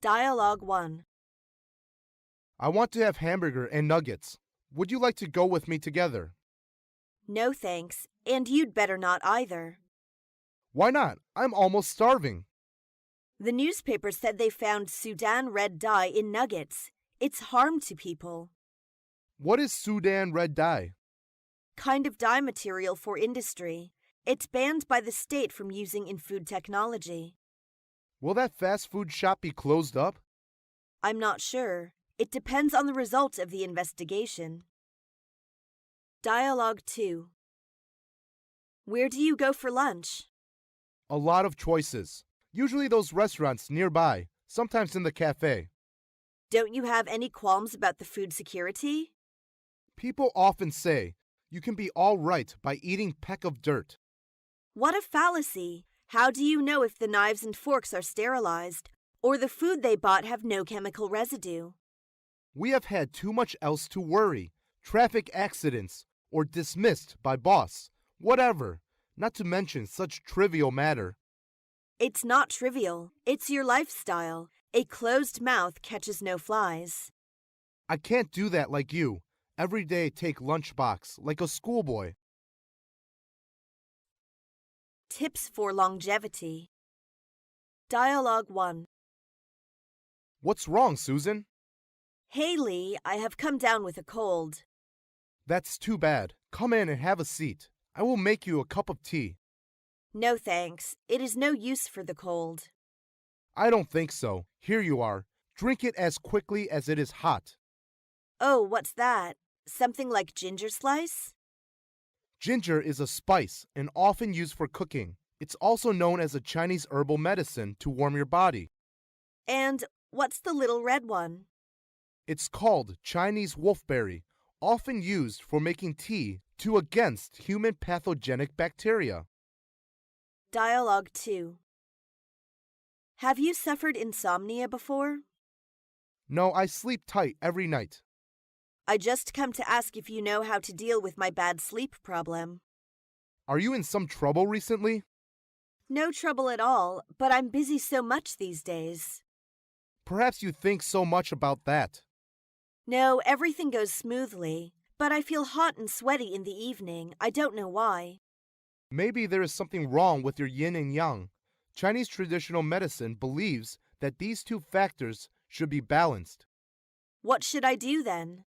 Dialogue 1. I want to have hamburger and nuggets. Would you like to go with me together? No thanks, and you'd better not either. Why not? I'm almost starving. The newspaper said they found Sudan red dye in nuggets. It's harm to people. What is Sudan red dye? Kind of dye material for industry. It's banned by the state from using in food technology. Will that fast food shop be closed up? I'm not sure. It depends on the result of the investigation. Dialogue 2. Where do you go for lunch? A lot of choices. Usually those restaurants nearby, sometimes in the cafe. Don't you have any qualms about the food security? People often say you can be all right by eating peck of dirt. What a fallacy! How do you know if the knives and forks are sterilized, or the food they bought have no chemical residue? We have had too much else to worry. Traffic accidents, or dismissed by boss, whatever, not to mention such trivial matter. It's not trivial. It's your lifestyle. A closed mouth catches no flies. I can't do that like you. Every day take lunchbox like a schoolboy. Tips for longevity. Dialogue 1. What's wrong, Susan? Hey Lee, I have come down with a cold. That's too bad. Come in and have a seat. I will make you a cup of tea. No thanks. It is no use for the cold. I don't think so. Here you are. Drink it as quickly as it is hot. Oh, what's that? Something like ginger slice? Ginger is a spice and often used for cooking. It's also known as a Chinese herbal medicine to warm your body. And what's the little red one? It's called Chinese wolfberry, often used for making tea to against human pathogenic bacteria. Dialogue 2. Have you suffered insomnia before? No, I sleep tight every night. I just come to ask if you know how to deal with my bad sleep problem. Are you in some trouble recently? No trouble at all, but I'm busy so much these days. Perhaps you think so much about that. No, everything goes smoothly, but I feel hot and sweaty in the evening. I don't know why. Maybe there is something wrong with your yin and yang. Chinese traditional medicine believes that these two factors should be balanced. What should I do then?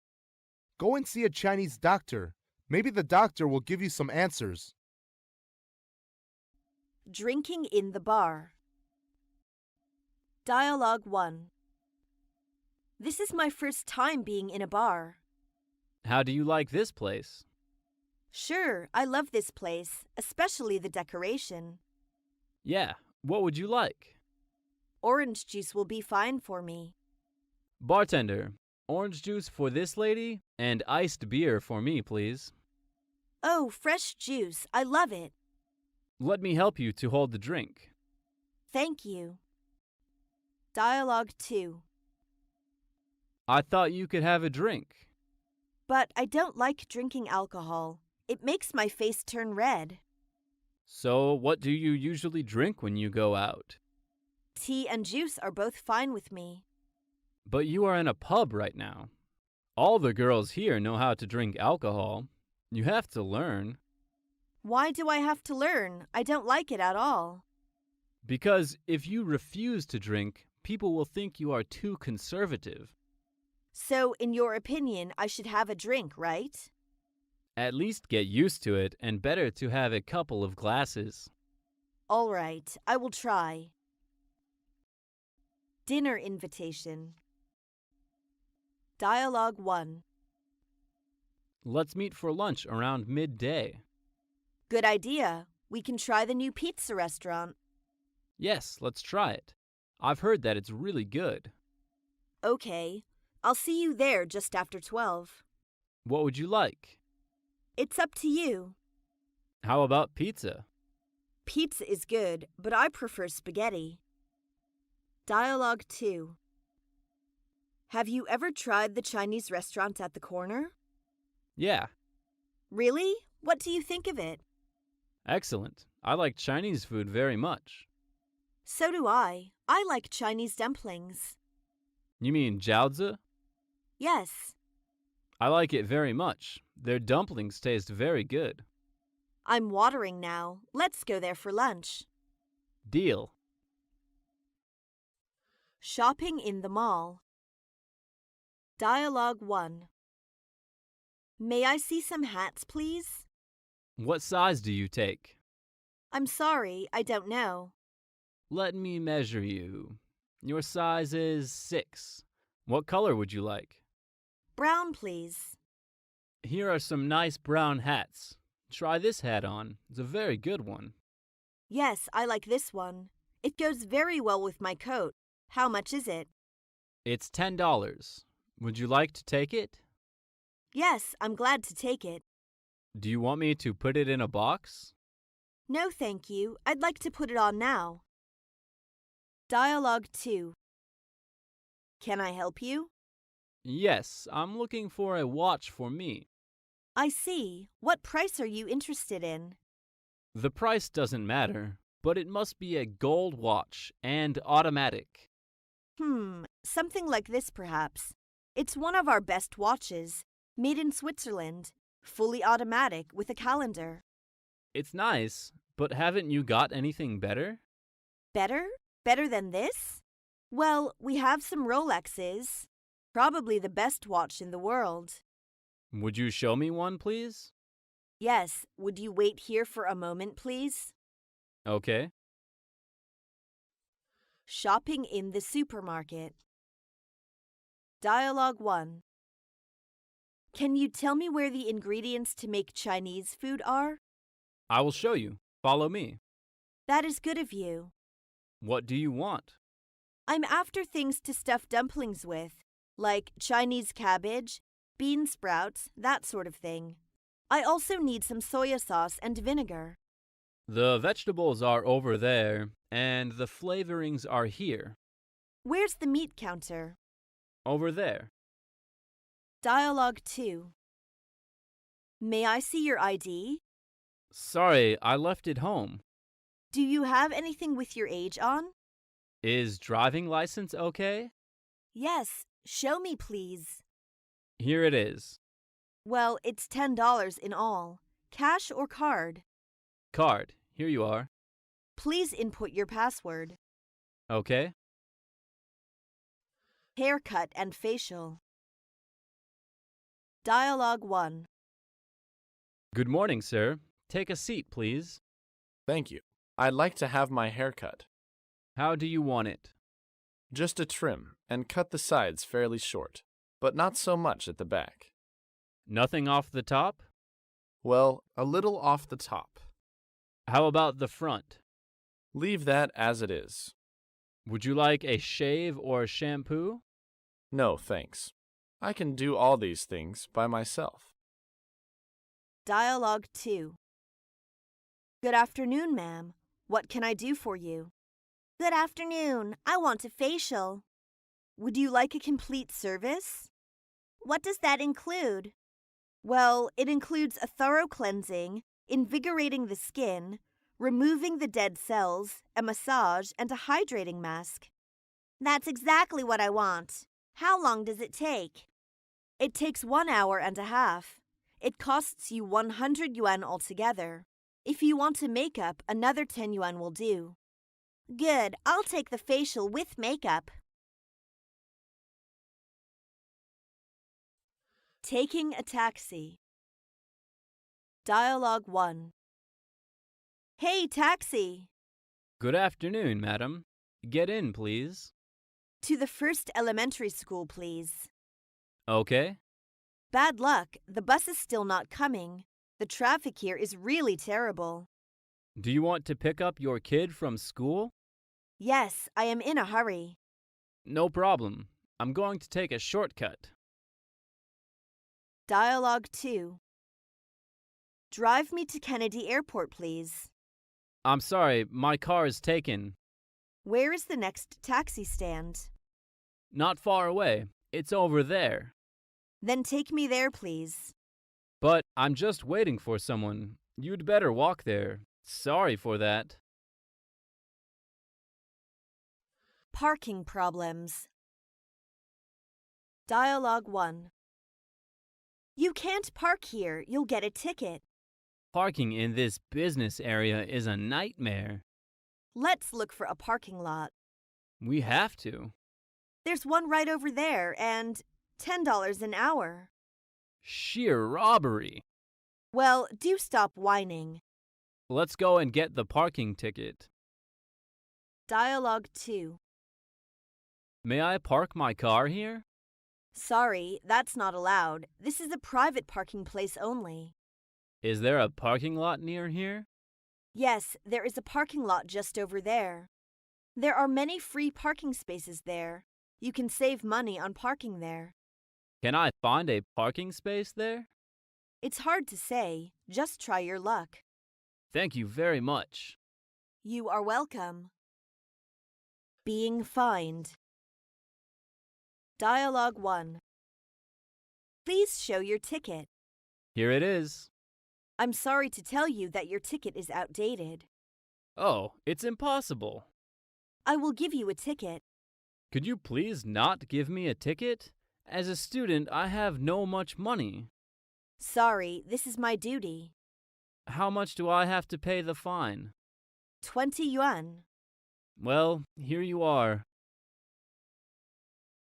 Go and see a Chinese doctor. Maybe the doctor will give you some answers. Drinking in the bar. Dialogue 1. This is my first time being in a bar. How do you like this place? Sure, I love this place, especially the decoration. Yeah, what would you like? Orange juice will be fine for me. Bartender, orange juice for this lady and iced beer for me, please. Oh, fresh juice. I love it. Let me help you to hold the drink. Thank you. Dialogue 2. I thought you could have a drink. But I don't like drinking alcohol. It makes my face turn red. So, what do you usually drink when you go out? Tea and juice are both fine with me. But you are in a pub right now. All the girls here know how to drink alcohol. You have to learn. Why do I have to learn? I don't like it at all. Because if you refuse to drink, people will think you are too conservative. So, in your opinion, I should have a drink, right? At least get used to it, and better to have a couple of glasses. All right, I will try. Dinner invitation. Dialogue 1. Let's meet for lunch around midday. Good idea. We can try the new pizza restaurant. Yes, let's try it. I've heard that it's really good. Okay. I'll see you there just after 12. What would you like? It's up to you. How about pizza? Pizza is good, but I prefer spaghetti. Dialogue 2. Have you ever tried the Chinese restaurant at the corner? Yeah. Really? What do you think of it? Excellent. I like Chinese food very much. So do I. I like Chinese dumplings. You mean jiaozi? Yes. I like it very much. Their dumplings taste very good. I'm watering now. Let's go there for lunch. Deal. Shopping in the mall. Dialogue 1. May I see some hats, please? What size do you take? I'm sorry, I don't know. Let me measure you. Your size is 6. What color would you like? Brown, please. Here are some nice brown hats. Try this hat on. It's a very good one. Yes, I like this one. It goes very well with my coat. How much is it? It's $10. Would you like to take it? Yes, I'm glad to take it. Do you want me to put it in a box? No, thank you. I'd like to put it on now. Dialogue 2. Can I help you? Yes, I'm looking for a watch for me. I see. What price are you interested in? The price doesn't matter, but it must be a gold watch and automatic. Something like this perhaps. It's one of our best watches, made in Switzerland, fully automatic with a calendar. It's nice, but haven't you got anything better? Better? Better than this? Well, we have some Rolexes. Probably the best watch in the world. Would you show me one, please? Yes, would you wait here for a moment, please? Okay. Shopping in the supermarket. Dialogue 1. Can you tell me where the ingredients to make Chinese food are? I will show you. Follow me. That is good of you. What do you want? I'm after things to stuff dumplings with, like Chinese cabbage, bean sprouts, that sort of thing. I also need some soya sauce and vinegar. The vegetables are over there, and the flavorings are here. Where's the meat counter? Over there. Dialogue 2. May I see your ID? Sorry, I left it home. Do you have anything with your age on? Is driving license okay? Yes, show me please. Here it is. Well, it's $10 in all. Cash or card? Card. Here you are. Please input your password. Okay. Haircut and facial. Dialogue 1. Good morning, sir. Take a seat, please. Thank you. I'd like to have my hair cut. How do you want it? Just a trim, and cut the sides fairly short, but not so much at the back. Nothing off the top? Well, a little off the top. How about the front? Leave that as it is. Would you like a shave or shampoo? No, thanks. I can do all these things by myself. Dialogue 2. Good afternoon, ma'am. What can I do for you? Good afternoon. I want a facial. Would you like a complete service? What does that include? Well, it includes a thorough cleansing, invigorating the skin, removing the dead cells, a massage, and a hydrating mask. That's exactly what I want. How long does it take? It takes 1 hour and a half. It costs you 100 yuan altogether. If you want a makeup, another 10 yuan will do. Good, I'll take the facial with makeup. Taking a taxi. Dialogue 1. Hey, taxi! Good afternoon, madam. Get in, please. To the first elementary school, please. Okay. Bad luck, the bus is still not coming. The traffic here is really terrible. Do you want to pick up your kid from school? Yes, I am in a hurry. No problem. I'm going to take a shortcut. Dialogue 2. Drive me to Kennedy Airport, please. I'm sorry, my car is taken. Where is the next taxi stand? Not far away. It's over there. Then take me there, please. But I'm just waiting for someone. You'd better walk there. Sorry for that. Parking problems. Dialogue 1. You can't park here. You'll get a ticket. Parking in this business area is a nightmare. Let's look for a parking lot. We have to. There's one right over there and $10 an hour. Sheer robbery. Well, do stop whining. Let's go and get the parking ticket. Dialogue 2. May I park my car here? Sorry, that's not allowed. This is a private parking place only. Is there a parking lot near here? Yes, there is a parking lot just over there. There are many free parking spaces there. You can save money on parking there. Can I find a parking space there? It's hard to say. Just try your luck. Thank you very much. You are welcome. Being fined. Dialogue 1. Please show your ticket. Here it is. I'm sorry to tell you that your ticket is outdated. Oh, it's impossible. I will give you a ticket. Could you please not give me a ticket? As a student, I have no much money. Sorry, this is my duty. How much do I have to pay the fine? 20 yuan. Well, here you are.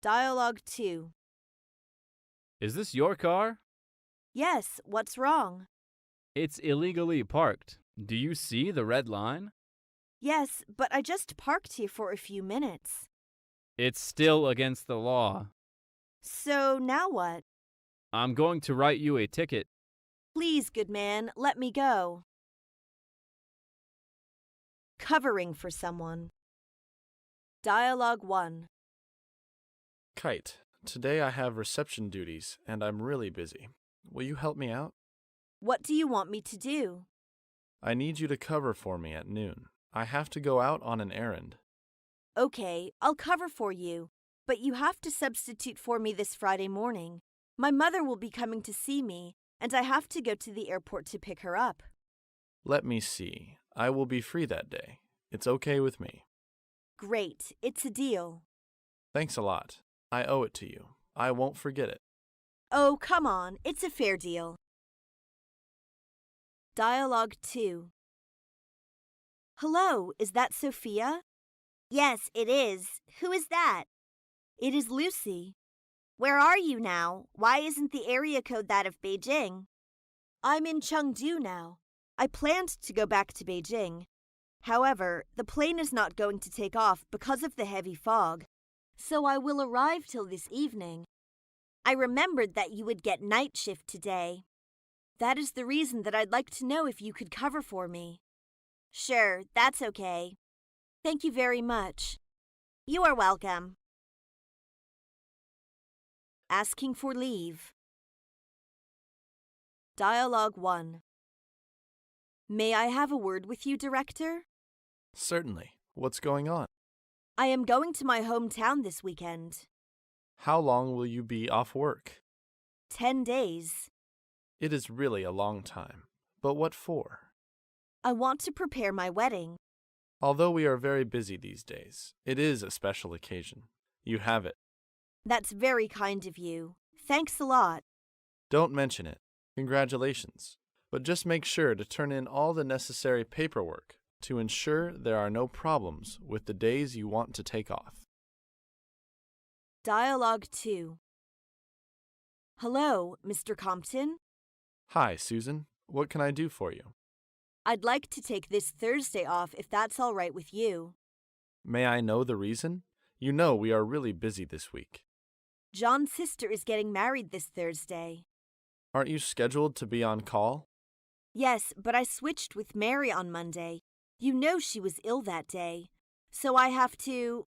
Dialogue 2. Is this your car? Yes, what's wrong? It's illegally parked. Do you see the red line? Yes, but I just parked here for a few minutes. It's still against the law. So now what? I'm going to write you a ticket. Please, good man, let me go. Covering for someone. Dialogue 1. Kite, today I have reception duties and I'm really busy. Will you help me out? What do you want me to do? I need you to cover for me at noon. I have to go out on an errand. Okay, I'll cover for you, but you have to substitute for me this Friday morning. My mother will be coming to see me, and I have to go to the airport to pick her up. Let me see. I will be free that day. It's okay with me. Great, it's a deal. Thanks a lot. I owe it to you. I won't forget it. Oh, come on, it's a fair deal. Dialogue 2. Hello, is that Sophia? Yes, it is. Who is that? It is Lucy. Where are you now? Why isn't the area code that of Beijing? I'm in Chengdu now. I planned to go back to Beijing. However, the plane is not going to take off because of the heavy fog, so I will arrive till this evening. I remembered that you would get night shift today. That is the reason that I'd like to know if you could cover for me. Sure, that's okay. Thank you very much. You are welcome. Asking for leave. Dialogue 1. May I have a word with you, Director? Certainly. What's going on? I am going to my hometown this weekend. How long will you be off work? 10 days. It is really a long time. But what for? I want to prepare my wedding. Although we are very busy these days, it is a special occasion. You have it. That's very kind of you. Thanks a lot. Don't mention it. Congratulations. But just make sure to turn in all the necessary paperwork to ensure there are no problems with the days you want to take off. Dialogue 2. Hello, Mr. Compton. Hi, Susan. What can I do for you? I'd like to take this Thursday off if that's all right with you. May I know the reason? You know we are really busy this week. John's sister is getting married this Thursday. Aren't you scheduled to be on call? Yes, but I switched with Mary on Monday. You know she was ill that day. So I have to...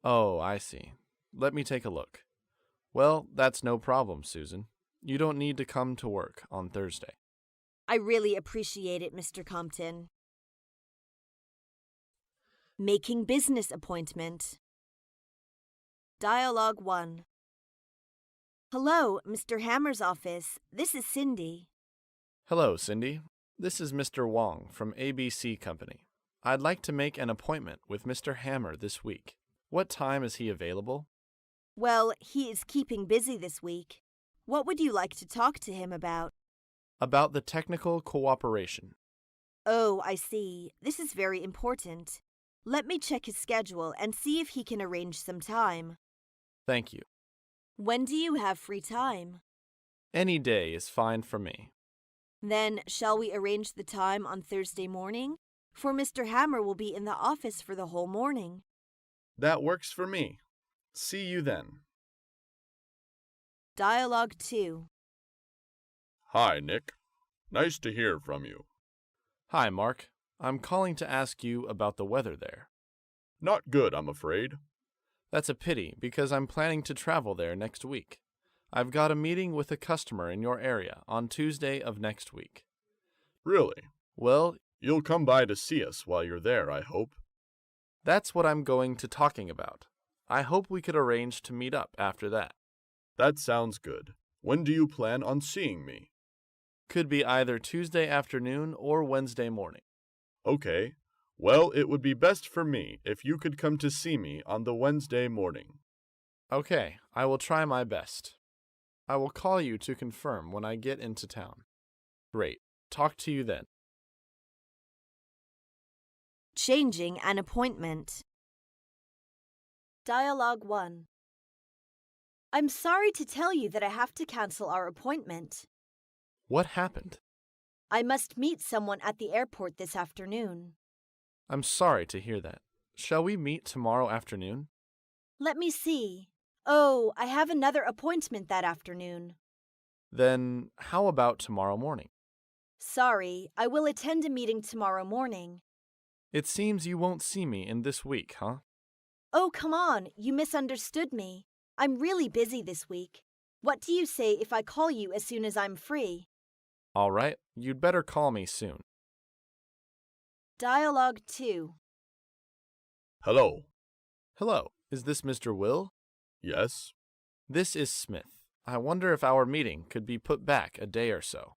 Oh, I see. Let me take a look. Well, that's no problem, Susan. You don't need to come to work on Thursday. I really appreciate it, Mr. Compton. Making business appointment. Dialogue 1. Hello, Mr. Hammer's office. This is Cindy. Hello, Cindy. This is Mr. Wong from ABC Company. I'd like to make an appointment with Mr. Hammer this week. What time is he available? Well, he is keeping busy this week. What would you like to talk to him about? About the technical cooperation. Oh, I see. This is very important. Let me check his schedule and see if he can arrange some time. Thank you. When do you have free time? Any day is fine for me. Then, shall we arrange the time on Thursday morning? For Mr. Hammer will be in the office for the whole morning. That works for me. See you then. Dialogue 2. Hi, Nick. Nice to hear from you. Hi, Mark. I'm calling to ask you about the weather there. Not good, I'm afraid. That's a pity, because I'm planning to travel there next week. I've got a meeting with a customer in your area on Tuesday of next week. Really? Well, You'll come by to see us while you're there, I hope. that's what I'm going to talking about. I hope we could arrange to meet up after that. That sounds good. When do you plan on seeing me? Could be either Tuesday afternoon or Wednesday morning. Okay. Well, it would be best for me if you could come to see me on the Wednesday morning. Okay, I will try my best. I will call you to confirm when I get into town. Great. Talk to you then. Changing an appointment. Dialogue 1. I'm sorry to tell you that I have to cancel our appointment. What happened? I must meet someone at the airport this afternoon. I'm sorry to hear that. Shall we meet tomorrow afternoon? Let me see. Oh, I have another appointment that afternoon. Then how about tomorrow morning? Sorry, I will attend a meeting tomorrow morning. It seems you won't see me in this week, huh? Oh, come on, you misunderstood me. I'm really busy this week. What do you say if I call you as soon as I'm free? All right, you'd better call me soon. Dialogue 2. Hello. Hello, is this Mr. Will? Yes? This is Smith. I wonder if our meeting could be put back a day or so.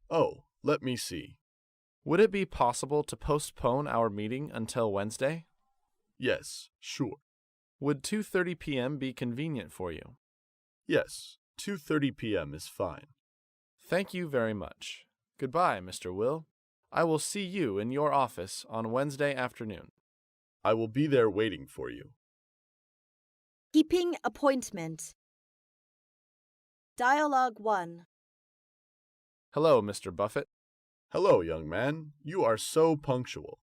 Oh, let me see. Would it be possible to postpone our meeting until Wednesday? Yes, sure. Would 2:30 p.m. be convenient for you? Yes, 2:30 p.m. is fine. Thank you very much. Goodbye, Mr. Will. I will see you in your office on Wednesday afternoon. I will be there waiting for you. Keeping appointment. Dialogue 1. Hello, Mr. Buffett. Hello, young man. You are so punctual.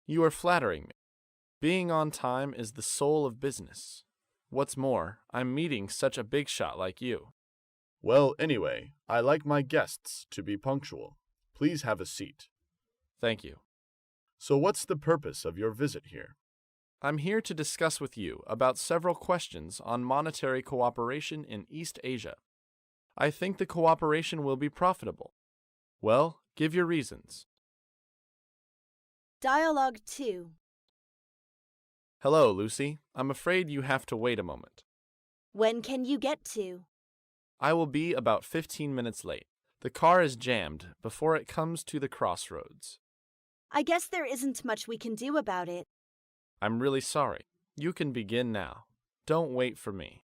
You are flattering me. Being on time is the soul of business. What's more, I'm meeting such a big shot like you. Well, anyway, I like my guests to be punctual. Please have a seat. Thank you. So what's the purpose of your visit here? I'm here to discuss with you about several questions on monetary cooperation in East Asia. I think the cooperation will be profitable. Well, give your reasons. Dialogue 2. Hello, Lucy. I'm afraid you have to wait a moment. When can you get to? I will be about 15 minutes late. The car is jammed before it comes to the crossroads. I guess there isn't much we can do about it. I'm really sorry. You can begin now. Don't wait for me.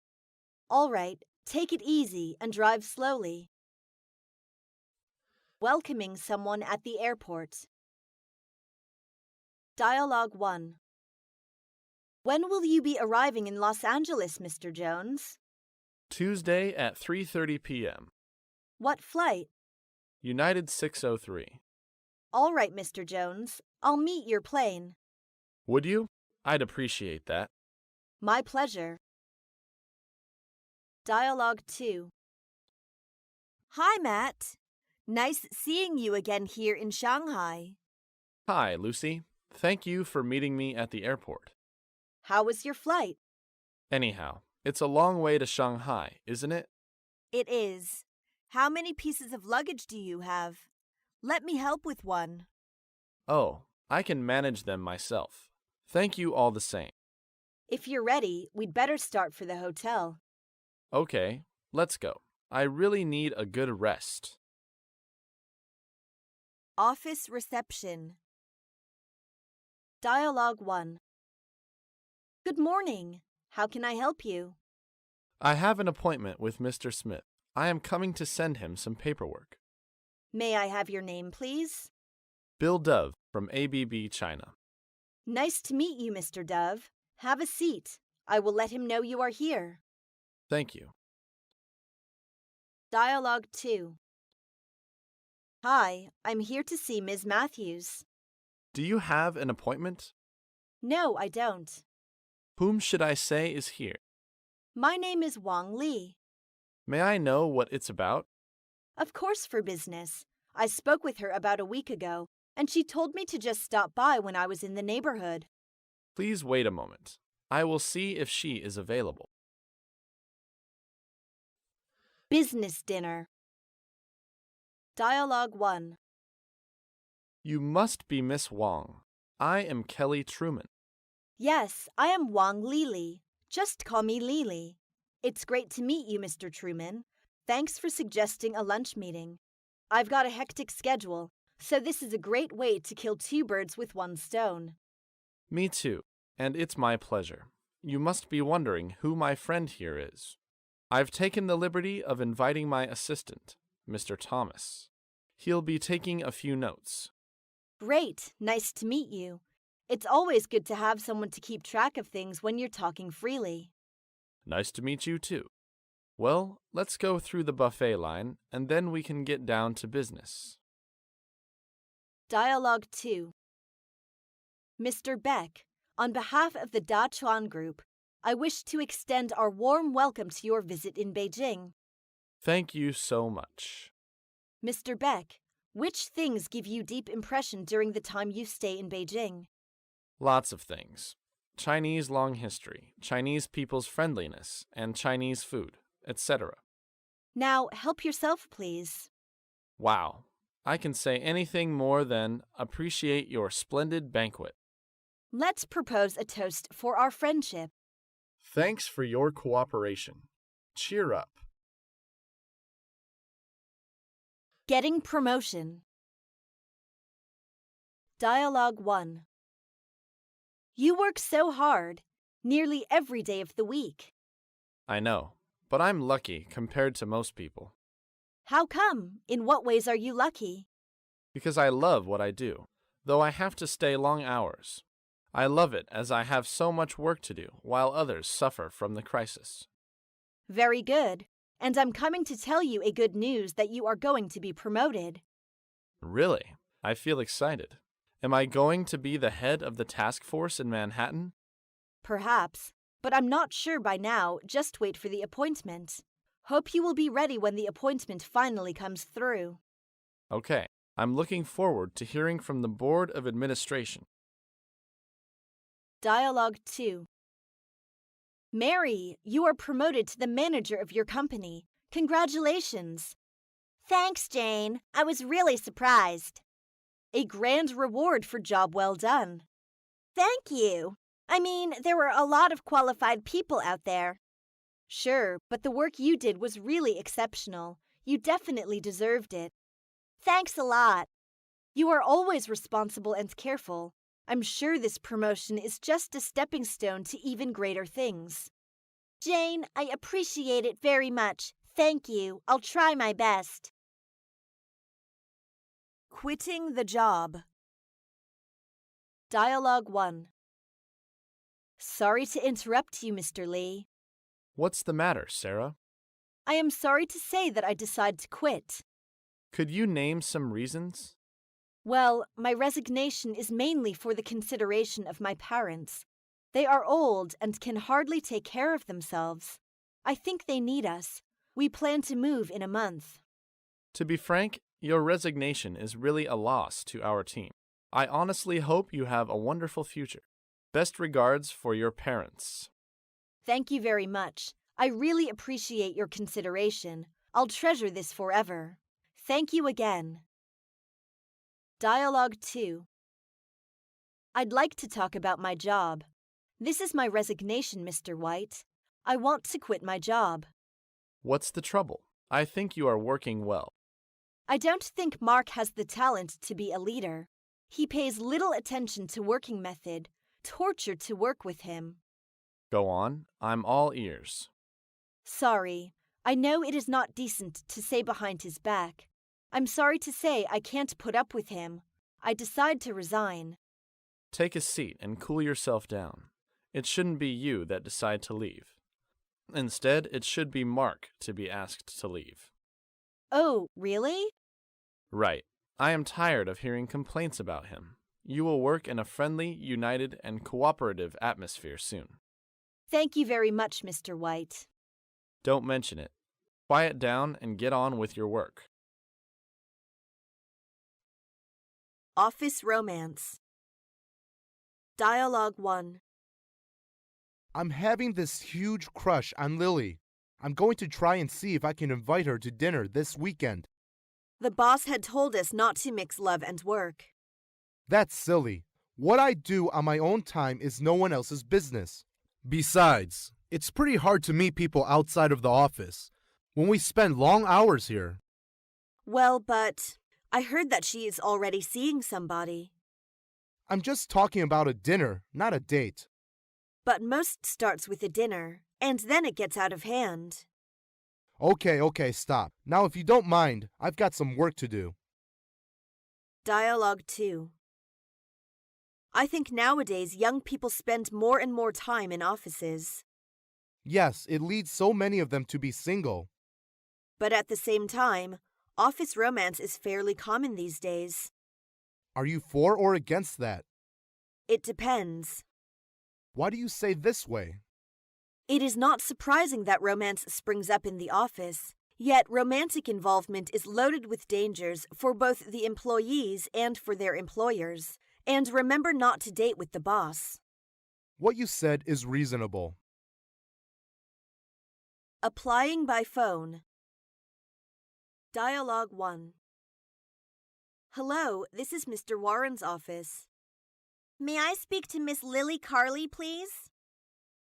All right, take it easy and drive slowly. Welcoming someone at the airport. Dialogue 1. When will you be arriving in Los Angeles, Mr. Jones? Tuesday at 3:30 p.m. What flight? United 603. All right, Mr. Jones. I'll meet your plane. Would you? I'd appreciate that. My pleasure. Dialogue 2. Hi, Matt. Nice seeing you again here in Shanghai. Hi, Lucy. Thank you for meeting me at the airport. How was your flight? Anyhow, it's a long way to Shanghai, isn't it? It is. How many pieces of luggage do you have? Let me help with one. Oh, I can manage them myself. Thank you all the same. If you're ready, we'd better start for the hotel. Okay, let's go. I really need a good rest. Office reception. Dialogue 1. Good morning. How can I help you? I have an appointment with Mr. Smith. I am coming to send him some paperwork. May I have your name, please? Bill Dove from ABB China. Nice to meet you, Mr. Dove. Have a seat. I will let him know you are here. Thank you. Dialogue 2. Hi, I'm here to see Ms. Matthews. Do you have an appointment? No, I don't. Whom should I say is here? My name is Wang Li. May I know what it's about? Of course, for business. I spoke with her about a week ago, and she told me to just stop by when I was in the neighborhood. Please wait a moment. I will see if she is available. Business dinner. Dialogue 1. You must be Miss Wang. I am Kelly Truman. Yes, I am Wang Lili. Just call me Lili. It's great to meet you, Mr. Truman. Thanks for suggesting a lunch meeting. I've got a hectic schedule, so this is a great way to kill two birds with one stone. Me too, and it's my pleasure. You must be wondering who my friend here is. I've taken the liberty of inviting my assistant, Mr. Thomas. He'll be taking a few notes. Great, nice to meet you. It's always good to have someone to keep track of things when you're talking freely. Nice to meet you too. Well, let's go through the buffet line, and then we can get down to business. Dialogue 2. Mr. Beck, on behalf of the Da Chuan Group, I wish to extend our warm welcome to your visit in Beijing. Thank you so much. Mr. Beck, which things give you deep impression during the time you stay in Beijing? Lots of things. Chinese long history, Chinese people's friendliness, and Chinese food, etc. Now, help yourself, please. Wow. I can say anything more than appreciate your splendid banquet. Let's propose a toast for our friendship. Thanks for your cooperation. Cheer up. Getting promotion. Dialogue 1. You work so hard, nearly every day of the week. I know, but I'm lucky compared to most people. How come? In what ways are you lucky? Because I love what I do, though I have to stay long hours. I love it as I have so much work to do while others suffer from the crisis. Very good. And I'm coming to tell you a good news that you are going to be promoted. Really? I feel excited. Am I going to be the head of the task force in Manhattan? Perhaps, but I'm not sure by now. Just wait for the appointment. Hope you will be ready when the appointment finally comes through. Okay, I'm looking forward to hearing from the Board of Administration. Dialogue 2. Mary, you are promoted to the manager of your company. Congratulations. Thanks, Jane. I was really surprised. A grand reward for job well done. Thank you. I mean, there were a lot of qualified people out there. Sure, but the work you did was really exceptional. You definitely deserved it. Thanks a lot. You are always responsible and careful. I'm sure this promotion is just a stepping stone to even greater things. Jane, I appreciate it very much. Thank you. I'll try my best. Quitting the job. Dialogue 1. Sorry to interrupt you, Mr. Lee. What's the matter, Sarah? I am sorry to say that I decide to quit. Could you name some reasons? Well, my resignation is mainly for the consideration of my parents. They are old and can hardly take care of themselves. I think they need us. We plan to move in a month. To be frank, your resignation is really a loss to our team. I honestly hope you have a wonderful future. Best regards for your parents. Thank you very much. I really appreciate your consideration. I'll treasure this forever. Thank you again. Dialogue 2. I'd like to talk about my job. This is my resignation, Mr. White. I want to quit my job. What's the trouble? I think you are working well. I don't think Mark has the talent to be a leader. He pays little attention to working method, torture to work with him. Go on, I'm all ears. Sorry, I know it is not decent to say behind his back. I'm sorry to say I can't put up with him. I decide to resign. Take a seat and cool yourself down. It shouldn't be you that decide to leave. Instead, it should be Mark to be asked to leave. Oh, really? Right. I am tired of hearing complaints about him. You will work in a friendly, united, and cooperative atmosphere soon. Thank you very much, Mr. White. Don't mention it. Quiet down and get on with your work. Office Romance. Dialogue 1. I'm having this huge crush on Lily. I'm going to try and see if I can invite her to dinner this weekend. The boss had told us not to mix love and work. That's silly. What I do on my own time is no one else's business. Besides, it's pretty hard to meet people outside of the office when we spend long hours here. Well, but I heard that she is already seeing somebody. I'm just talking about a dinner, not a date. But most starts with a dinner, and then it gets out of hand. Okay, stop. Now, if you don't mind, I've got some work to do. Dialogue 2. I think nowadays young people spend more and more time in offices. Yes, it leads so many of them to be single. But at the same time, office romance is fairly common these days. Are you for or against that? It depends. Why do you say this way? It is not surprising that romance springs up in the office, yet romantic involvement is loaded with dangers for both the employees and for their employers. And remember not to date with the boss. What you said is reasonable. Applying by phone. Dialogue 1. Hello, this is Mr. Warren's office. May I speak to Miss Lily Carley, please?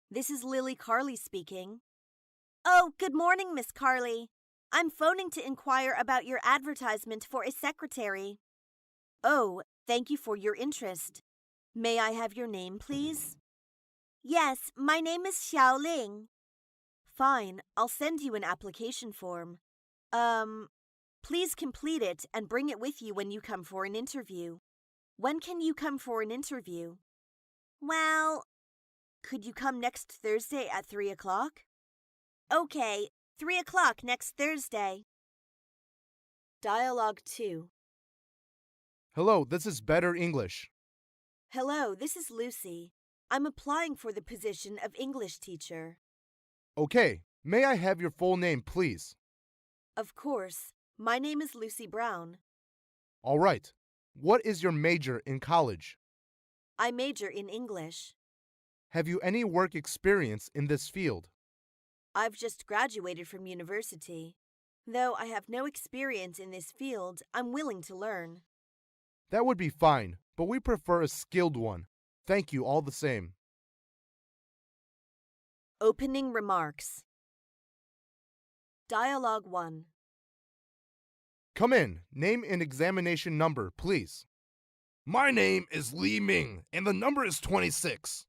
This is Lily Carley speaking. Oh, good morning, Miss Carley. I'm phoning to inquire about your advertisement for a secretary. Oh, thank you for your interest. May I have your name, please? Yes, my name is Xiao Ling. Fine, I'll send you an application form. Please complete it and bring it with you when you come for an interview. When can you come for an interview? Well, could you come next Thursday at 3 o'clock? Okay, 3 o'clock next Thursday. Dialogue 2. Hello, this is Better English. Hello, this is Lucy. I'm applying for the position of English teacher. Okay, may I have your full name, please? Of course. My name is Lucy Brown. All right. What is your major in college? I major in English. Have you any work experience in this field? I've just graduated from university. Though I have no experience in this field, I'm willing to learn. That would be fine, but we prefer a skilled one. Thank you all the same. Opening remarks. Dialogue 1. Come in. Name and examination number, please. My name is Li Ming, and the number is 26.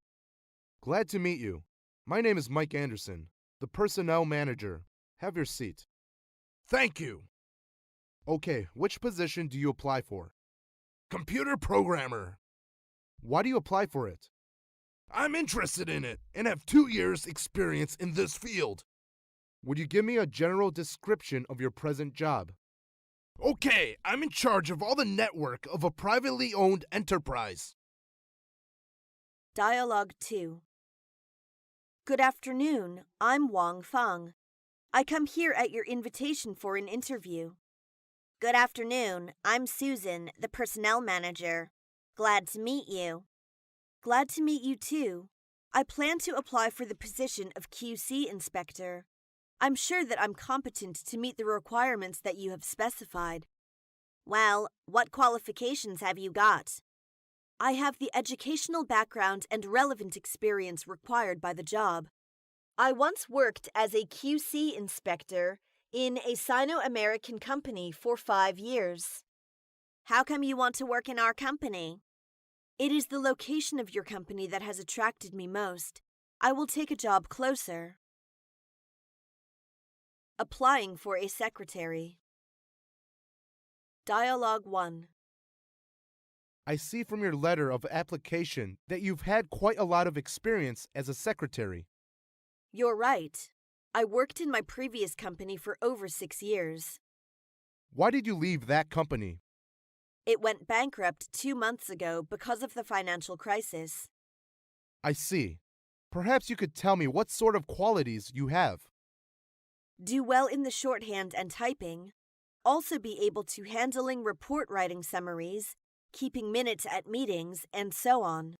Glad to meet you. My name is Mike Anderson, the personnel manager. Have your seat. Thank you. Okay, which position do you apply for? Computer programmer. Why do you apply for it? I'm interested in it and have 2 years' experience in this field. Would you give me a general description of your present job? Okay, I'm in charge of all the network of a privately owned enterprise. Dialogue 2. Good afternoon. I'm Wang Fang. I come here at your invitation for an interview. Good afternoon. I'm Susan, the personnel manager. Glad to meet you. Glad to meet you too. I plan to apply for the position of QC inspector. I'm sure that I'm competent to meet the requirements that you have specified. Well, what qualifications have you got? I have the educational background and relevant experience required by the job. I once worked as a QC inspector in a Sino-American company for 5 years. How come you want to work in our company? It is the location of your company that has attracted me most. I will take a job closer. Applying for a secretary. Dialogue 1. I see from your letter of application that you've had quite a lot of experience as a secretary. You're right. I worked in my previous company for over 6 years. Why did you leave that company? It went bankrupt 2 months ago because of the financial crisis. I see. Perhaps you could tell me what sort of qualities you have. Do well in the shorthand and typing. Also be able to handling report writing summaries, keeping minutes at meetings, and so on.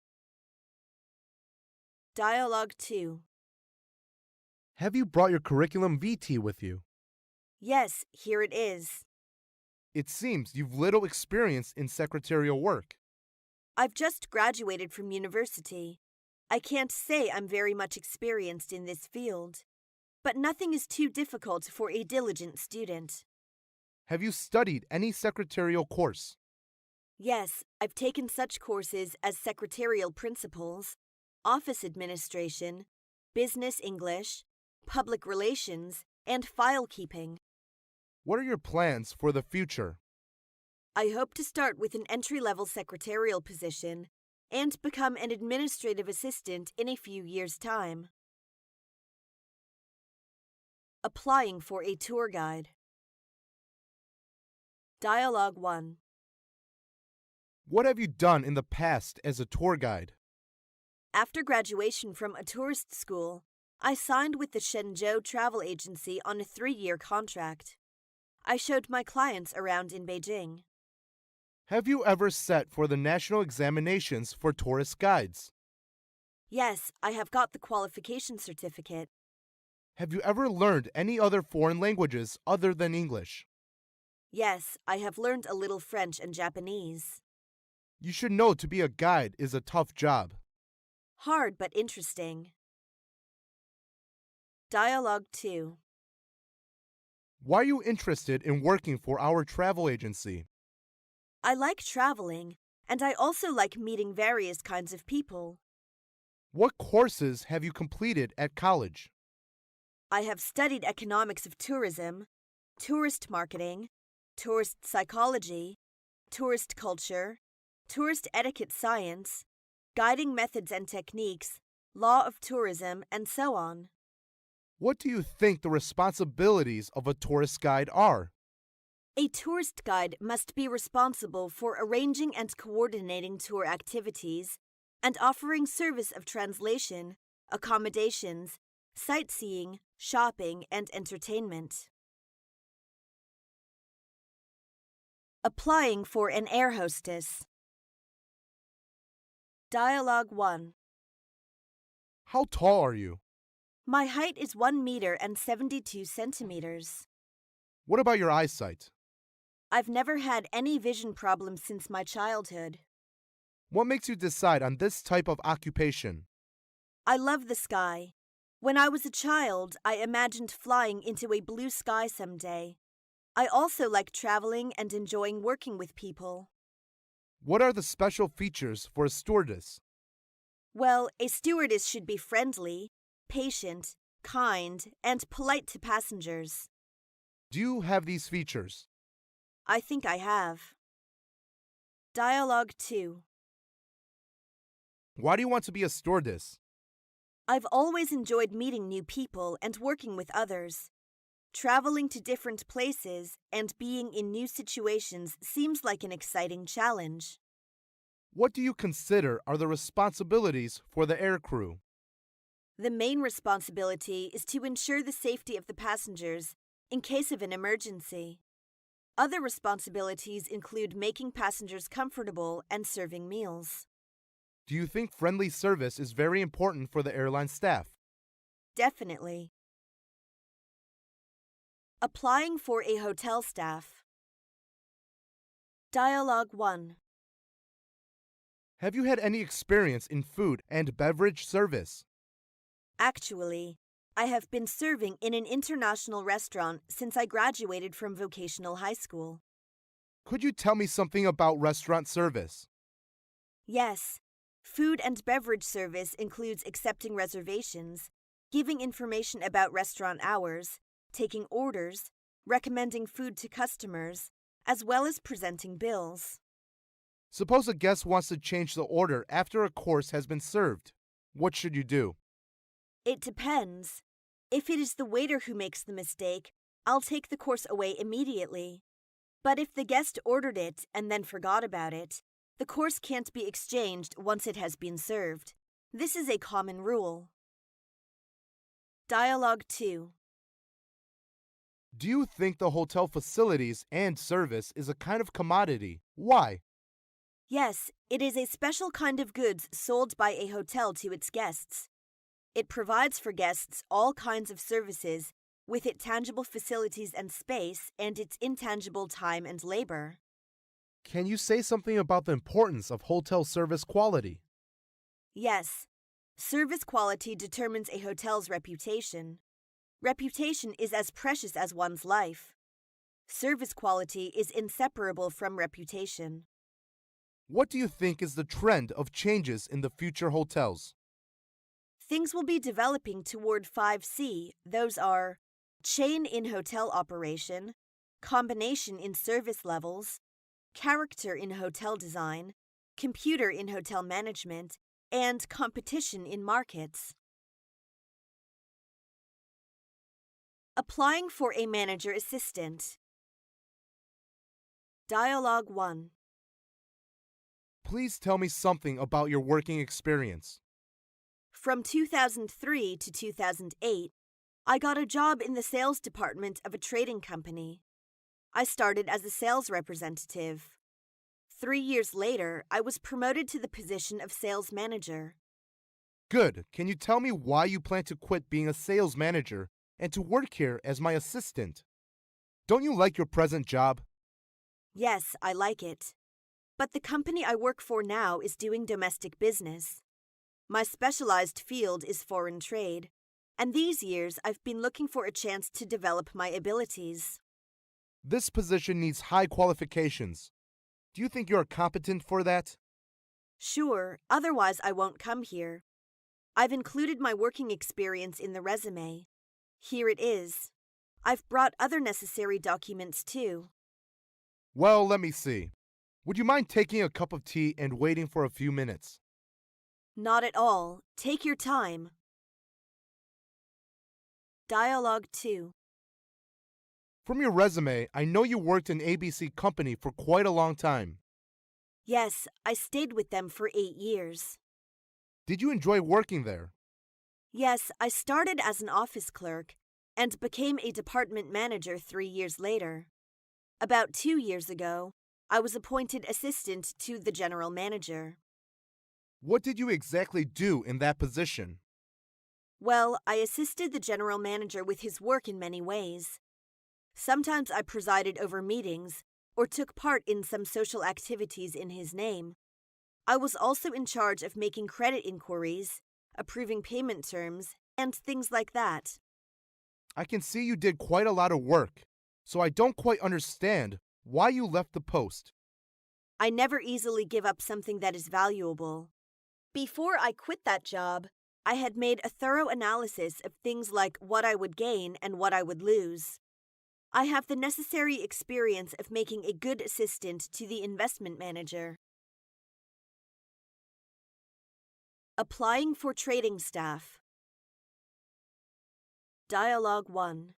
Dialogue 2. Have you brought your curriculum vitae with you? Yes, here it is. It seems you've little experience in secretarial work. I've just graduated from university. I can't say I'm very much experienced in this field, but nothing is too difficult for a diligent student. Have you studied any secretarial course? Yes, I've taken such courses as secretarial principles, office administration, business English, public relations, and file keeping. What are your plans for the future? I hope to start with an entry-level secretarial position and become an administrative assistant in a few years' time. Applying for a tour guide. Dialogue 1. What have you done in the past as a tour guide? After graduation from a tourist school, I signed with the Shenzhou travel agency on a 3-year contract. I showed my clients around in Beijing. Have you ever sat for the national examinations for tourist guides? Yes, I have got the qualification certificate. Have you ever learned any other foreign languages other than English? Yes, I have learned a little French and Japanese. You should know to be a guide is a tough job. Hard but interesting. Dialogue 2. Why are you interested in working for our travel agency? I like traveling, and I also like meeting various kinds of people. What courses have you completed at college? I have studied economics of tourism, tourist marketing, tourist psychology, tourist culture, tourist etiquette science, guiding methods and techniques, law of tourism, and so on. What do you think the responsibilities of a tourist guide are? A tourist guide must be responsible for arranging and coordinating tour activities and offering service of translation, accommodations, sightseeing, shopping, and entertainment. Applying for an air hostess. Dialogue 1. How tall are you? My height is 1 meter and 72 centimeters. What about your eyesight? I've never had any vision problems since my childhood. What makes you decide on this type of occupation? I love the sky. When I was a child, I imagined flying into a blue sky someday. I also like traveling and enjoying working with people. What are the special features for a stewardess? Well, a stewardess should be friendly, patient, kind, and polite to passengers. Do you have these features? I think I have. Dialogue 2. Why do you want to be a stewardess? I've always enjoyed meeting new people and working with others. Traveling to different places and being in new situations seems like an exciting challenge. What do you consider are the responsibilities for the aircrew? The main responsibility is to ensure the safety of the passengers in case of an emergency. Other responsibilities include making passengers comfortable and serving meals. Do you think friendly service is very important for the airline staff? Definitely. Applying for a hotel staff. Dialogue 1. Have you had any experience in food and beverage service? Actually, I have been serving in an international restaurant since I graduated from vocational high school. Could you tell me something about restaurant service? Yes, Food and beverage service includes accepting reservations, giving information about restaurant hours, taking orders, recommending food to customers, as well as presenting bills. Suppose a guest wants to change the order after a course has been served. What should you do? It depends. If it is the waiter who makes the mistake, I'll take the course away immediately. But if the guest ordered it and then forgot about it, the course can't be exchanged once it has been served. This is a common rule. Dialogue 2. Do you think the hotel facilities and service is a kind of commodity? Why? Yes, it is a special kind of goods sold by a hotel to its guests. It provides for guests all kinds of services with its tangible facilities and space and its intangible time and labor. Can you say something about the importance of hotel service quality? Yes, service quality determines a hotel's reputation. Reputation is as precious as one's life. Service quality is inseparable from reputation. What do you think is the trend of changes in the future hotels? Things will be developing toward 5C. Those are chain in hotel operation, combination in service levels, character in hotel design, computer in hotel management, and competition in markets. Applying for a manager assistant. Dialogue 1. Please tell me something about your working experience. From 2003 to 2008, I got a job in the sales department of a trading company. I started as a sales representative. 3 years later, I was promoted to the position of sales manager. Good. Can you tell me why you plan to quit being a sales manager and to work here as my assistant? Don't you like your present job? Yes, I like it. But the company I work for now is doing domestic business. My specialized field is foreign trade, and these years I've been looking for a chance to develop my abilities. This position needs high qualifications. Do you think you are competent for that? Sure, otherwise I won't come here. I've included my working experience in the resume. Here it is. I've brought other necessary documents too. Well, let me see. Would you mind taking a cup of tea and waiting for a few minutes? Not at all. Take your time. Dialogue 2. From your resume, I know you worked in ABC Company for quite a long time. Yes, I stayed with them for 8 years. Did you enjoy working there? Yes, I started as an office clerk and became a department manager 3 years later. About 2 years ago, I was appointed assistant to the general manager. What did you exactly do in that position? Well, I assisted the general manager with his work in many ways. Sometimes I presided over meetings or took part in some social activities in his name. I was also in charge of making credit inquiries, approving payment terms, and things like that. I can see you did quite a lot of work, so I don't quite understand why you left the post. I never easily give up something that is valuable. Before I quit that job, I had made a thorough analysis of things like what I would gain and what I would lose. I have the necessary experience of making a good assistant to the investment manager. Applying for trading staff. Dialogue 1.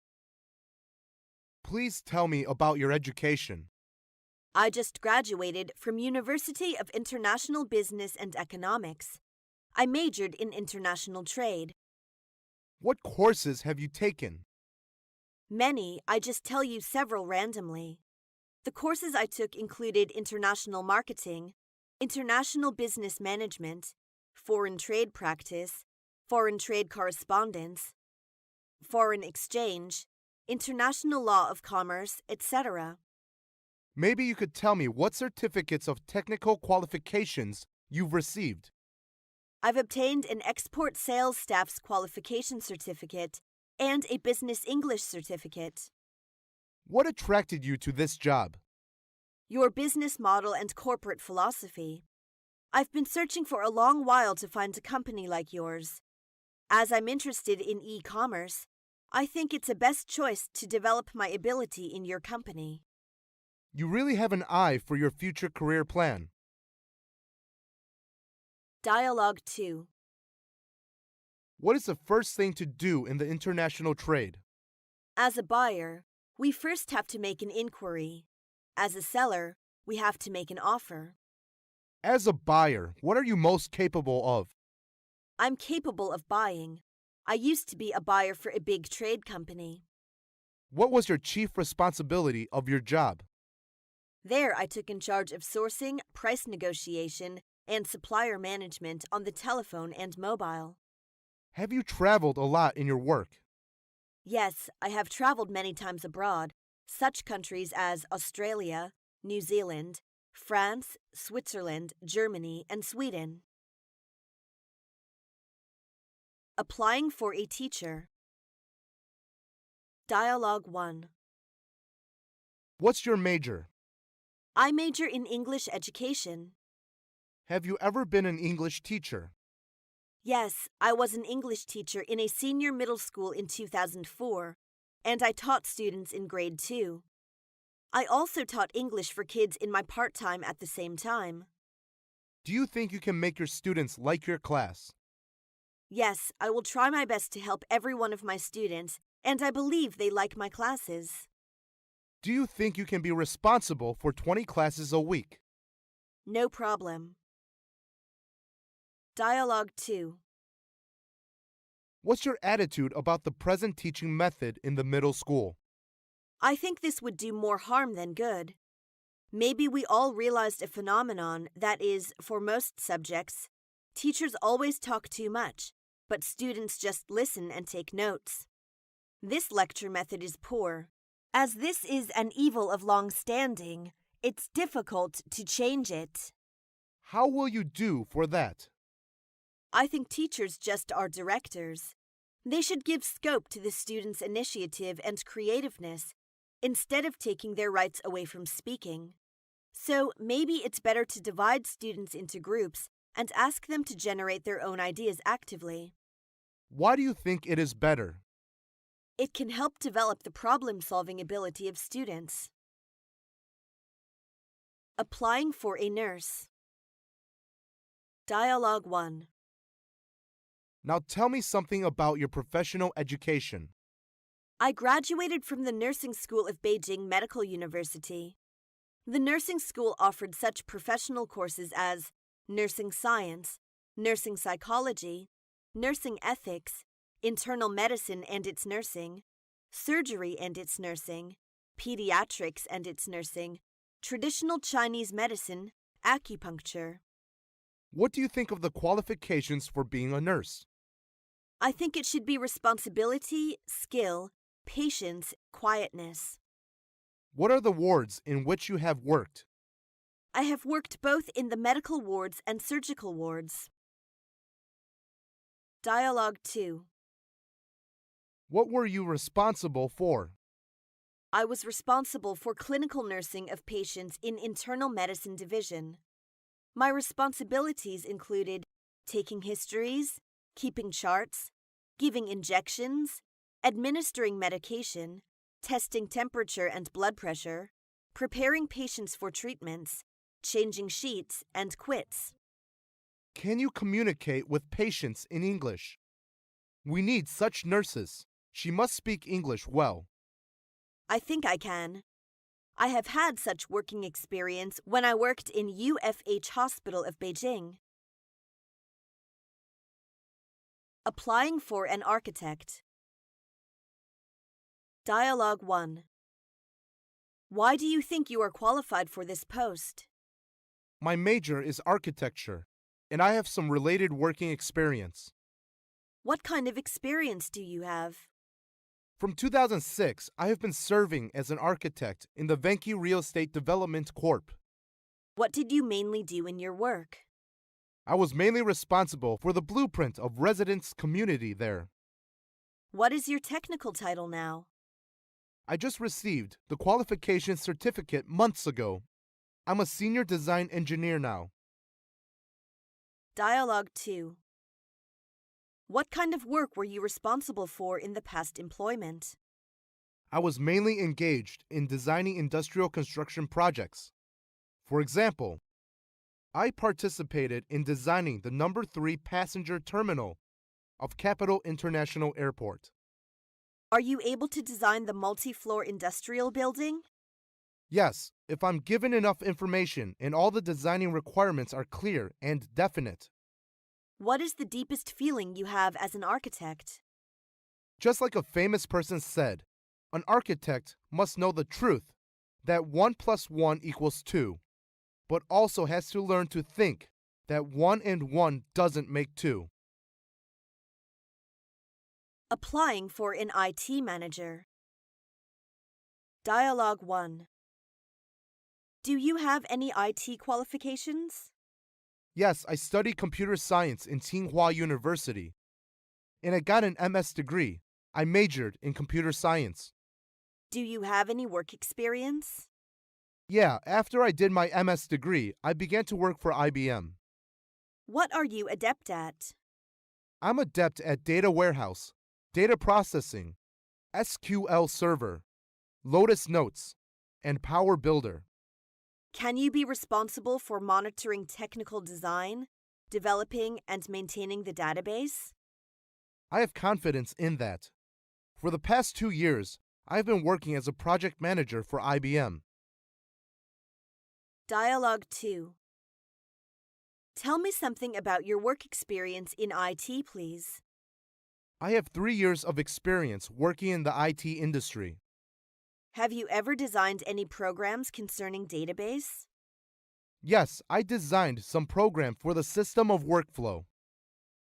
Please tell me about your education. I just graduated from University of International Business and Economics. I majored in international trade. What courses have you taken? Many, I just tell you several randomly. The courses I took included international marketing, international business management, foreign trade practice, foreign trade correspondence, foreign exchange, international law of commerce, etc. Maybe you could tell me what certificates of technical qualifications you've received. I've obtained an export sales staff's qualification certificate and a business English certificate. What attracted you to this job? Your business model and corporate philosophy. I've been searching for a long while to find a company like yours. As I'm interested in e-commerce, I think it's a best choice to develop my ability in your company. You really have an eye for your future career plan. Dialogue 2. What is the first thing to do in the international trade? As a buyer, we first have to make an inquiry. As a seller, we have to make an offer. As a buyer, what are you most capable of? I'm capable of buying. I used to be a buyer for a big trade company. What was your chief responsibility of your job? There, I took in charge of sourcing, price negotiation, and supplier management on the telephone and mobile. Have you traveled a lot in your work? Yes, I have traveled many times abroad, such countries as Australia, New Zealand, France, Switzerland, Germany, and Sweden. Applying for a teacher. Dialogue 1. What's your major? I major in English education. Have you ever been an English teacher? Yes, I was an English teacher in a senior middle school in 2004, and I taught students in grade 2. I also taught English for kids in my part-time at the same time. Do you think you can make your students like your class? Yes, I will try my best to help every one of my students, and I believe they like my classes. Do you think you can be responsible for 20 classes a week? No problem. Dialogue 2. What's your attitude about the present teaching method in the middle school? I think this would do more harm than good. Maybe we all realized a phenomenon that is, for most subjects, teachers always talk too much, but students just listen and take notes. This lecture method is poor. As this is an evil of long standing, it's difficult to change it. How will you do for that? I think teachers just are directors. They should give scope to the students' initiative and creativeness, instead of taking their rights away from speaking. So maybe it's better to divide students into groups and ask them to generate their own ideas actively. Why do you think it is better? It can help develop the problem-solving ability of students. Applying for a nurse. Dialogue 1. Now tell me something about your professional education. I graduated from the nursing school of Beijing Medical University. The nursing school offered such professional courses as nursing science, nursing psychology, nursing ethics, internal medicine and its nursing, surgery and its nursing, pediatrics and its nursing, traditional Chinese medicine, acupuncture. What do you think of the qualifications for being a nurse? I think it should be responsibility, skill, patience, quietness. What are the wards in which you have worked? I have worked both in the medical wards and surgical wards. Dialogue 2. What were you responsible for? I was responsible for clinical nursing of patients in internal medicine division. My responsibilities included taking histories, keeping charts, giving injections, administering medication, testing temperature and blood pressure, preparing patients for treatments, changing sheets, and quits. Can you communicate with patients in English? We need such nurses. She must speak English well. I think I can. I have had such working experience when I worked in UFH Hospital of Beijing. Applying for an architect. Dialogue 1. Why do you think you are qualified for this post? My major is architecture, and I have some related working experience. What kind of experience do you have? From 2006, I have been serving as an architect in the Venki Real Estate Development Corp. What did you mainly do in your work? I was mainly responsible for the blueprint of residents' community there. What is your technical title now? I just received the qualification certificate months ago. I'm a senior design engineer now. Dialogue 2. What kind of work were you responsible for in the past employment? I was mainly engaged in designing industrial construction projects. For example, I participated in designing the number 3 passenger terminal of Capital International Airport. Are you able to design the multi-floor industrial building? Yes, if I'm given enough information and all the designing requirements are clear and definite. What is the deepest feeling you have as an architect? Just like a famous person said, an architect must know the truth that 1 + 1 = 2, but also has to learn to think that 1 and 1 doesn't make 2. Applying for an IT manager. Dialogue 1. Do you have any IT qualifications? Yes, I studied computer science in Tsinghua University, and I got an MS degree. I majored in computer science. Do you have any work experience? Yeah, after I did my MS degree, I began to work for IBM. What are you adept at? I'm adept at data warehouse, data processing, SQL Server, Lotus Notes, and Power Builder. Can you be responsible for monitoring technical design, developing and maintaining the database? I have confidence in that. For the past 2 years, I've been working as a project manager for IBM. Dialogue 2. Tell me something about your work experience in IT, please. I have 3 years of experience working in the IT industry. Have you ever designed any programs concerning database? Yes, I designed some program for the system of workflow.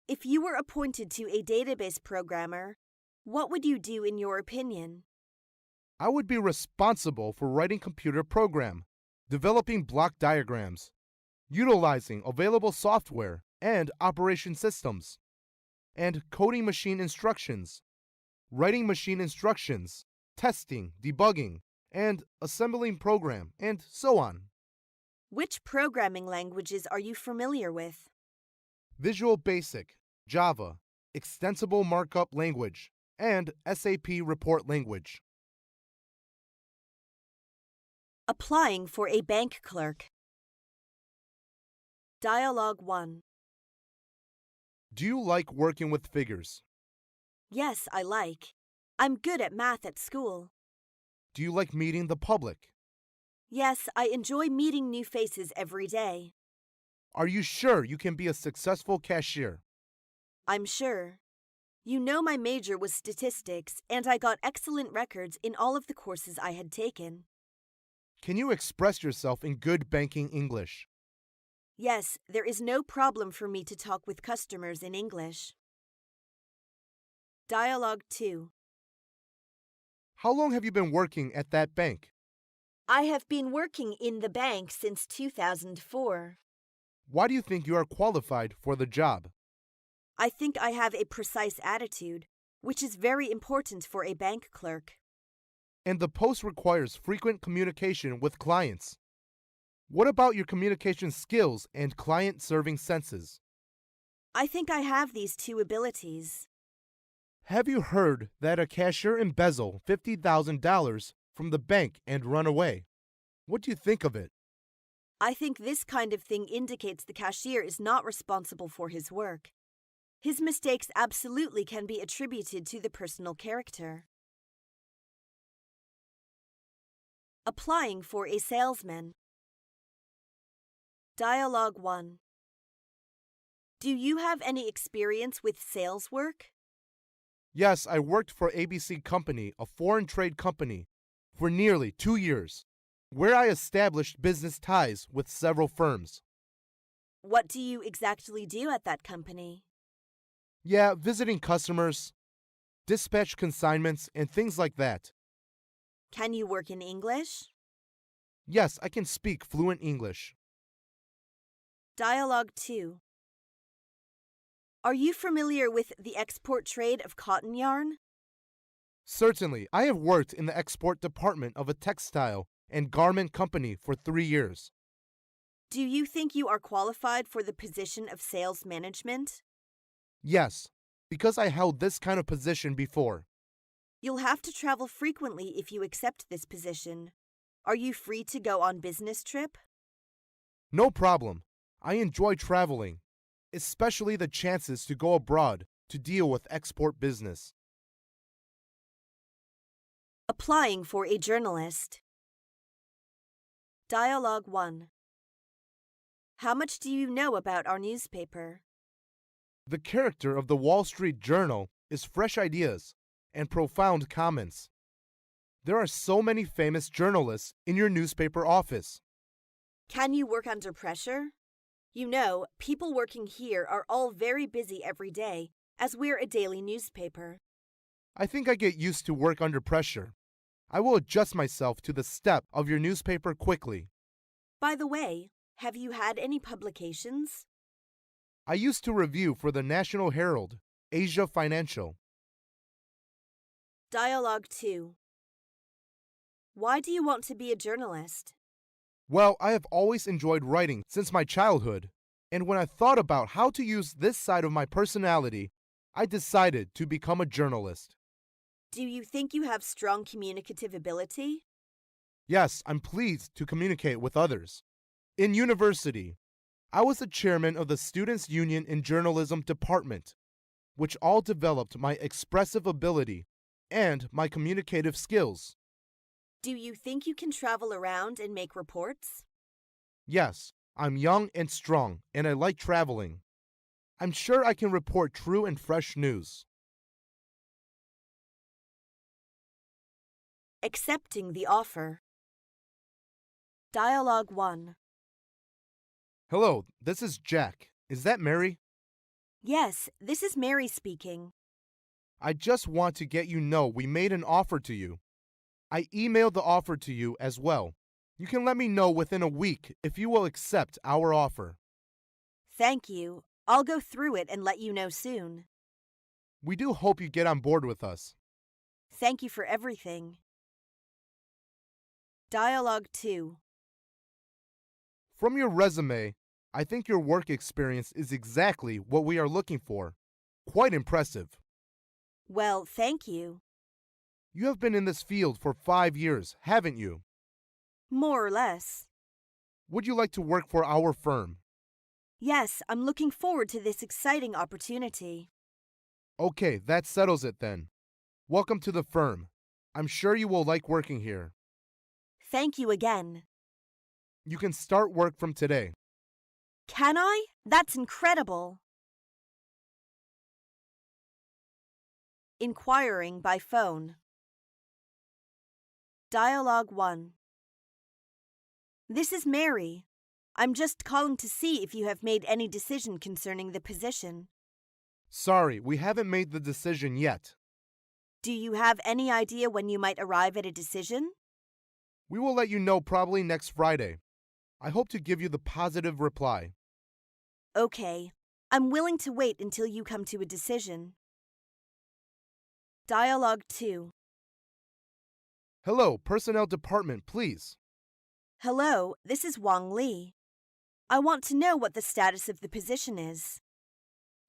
If you were appointed to a database programmer, what would you do in your opinion? I would be responsible for writing computer program, developing block diagrams, utilizing available software and operation systems, and coding machine instructions, writing machine instructions, testing, debugging, and assembling program, and so on. Which programming languages are you familiar with? Visual Basic, Java, Extensible Markup Language, and SAP Report Language. Applying for a bank clerk. Dialogue 1. Do you like working with figures? Yes, I like. I'm good at math at school. Do you like meeting the public? Yes, I enjoy meeting new faces every day. Are you sure you can be a successful cashier? I'm sure. You know my major was statistics, and I got excellent records in all of the courses I had taken. Can you express yourself in good banking English? Yes, there is no problem for me to talk with customers in English. Dialogue 2. How long have you been working at that bank? I have been working in the bank since 2004. Why do you think you are qualified for the job? I think I have a precise attitude, which is very important for a bank clerk. And the post requires frequent communication with clients. What about your communication skills and client-serving senses? I think I have these two abilities. Have you heard that a cashier embezzled $50,000 from the bank and run away? What do you think of it? I think this kind of thing indicates the cashier is not responsible for his work. His mistakes absolutely can be attributed to the personal character. Applying for a salesman. Dialogue 1. Do you have any experience with sales work? Yes, I worked for ABC Company, a foreign trade company, for nearly 2 years, where I established business ties with several firms. What do you exactly do at that company? Yeah, visiting customers, dispatch consignments, and things like that. Can you work in English? Yes, I can speak fluent English. Dialogue 2. Are you familiar with the export trade of cotton yarn? Certainly, I have worked in the export department of a textile and garment company for 3 years. Do you think you are qualified for the position of sales management? Yes, because I held this kind of position before. You'll have to travel frequently if you accept this position. Are you free to go on business trip? No problem. I enjoy traveling, especially the chances to go abroad to deal with export business. Applying for a journalist. Dialogue 1. How much do you know about our newspaper? The character of the Wall Street Journal is fresh ideas and profound comments. There are so many famous journalists in your newspaper office. Can you work under pressure? You know, people working here are all very busy every day, as we're a daily newspaper. I think I get used to work under pressure. I will adjust myself to the step of your newspaper quickly. By the way, have you had any publications? I used to review for the National Herald, Asia Financial. Dialogue 2. Why do you want to be a journalist? Well, I have always enjoyed writing since my childhood, and when I thought about how to use this side of my personality, I decided to become a journalist. Do you think you have strong communicative ability? Yes, I'm pleased to communicate with others. In university, I was the chairman of the Students' Union in Journalism Department, which all developed my expressive ability and my communicative skills. Do you think you can travel around and make reports? Yes, I'm young and strong, and I like traveling. I'm sure I can report true and fresh news. Accepting the offer. Dialogue 1. Hello, this is Jack. Is that Mary? Yes, this is Mary speaking. I just want to get you know we made an offer to you. I emailed the offer to you as well. You can let me know within a week if you will accept our offer. Thank you. I'll go through it and let you know soon. We do hope you get on board with us. Thank you for everything. Dialogue 2. From your resume, I think your work experience is exactly what we are looking for. Quite impressive. Well, thank you. You have been in this field for 5 years, haven't you? More or less. Would you like to work for our firm? Yes, I'm looking forward to this exciting opportunity. Okay, that settles it then. Welcome to the firm. I'm sure you will like working here. Thank you again. You can start work from today. Can I? That's incredible. Inquiring by phone. Dialogue 1. This is Mary. I'm just calling to see if you have made any decision concerning the position. Sorry, we haven't made the decision yet. Do you have any idea when you might arrive at a decision? We will let you know probably next Friday. I hope to give you the positive reply. Okay. I'm willing to wait until you come to a decision. Dialogue 2. Hello, Personnel Department, please. Hello, this is Wang Li. I want to know what the status of the position is.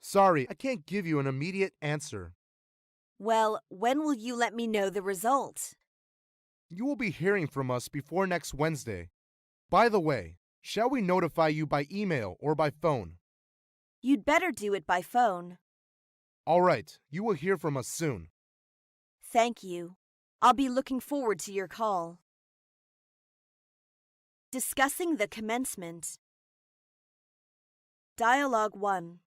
Sorry, I can't give you an immediate answer. Well, when will you let me know the result? You will be hearing from us before next Wednesday. By the way, shall we notify you by email or by phone? You'd better do it by phone. All right, you will hear from us soon. Thank you. I'll be looking forward to your call. Discussing the commencement. Dialogue 1.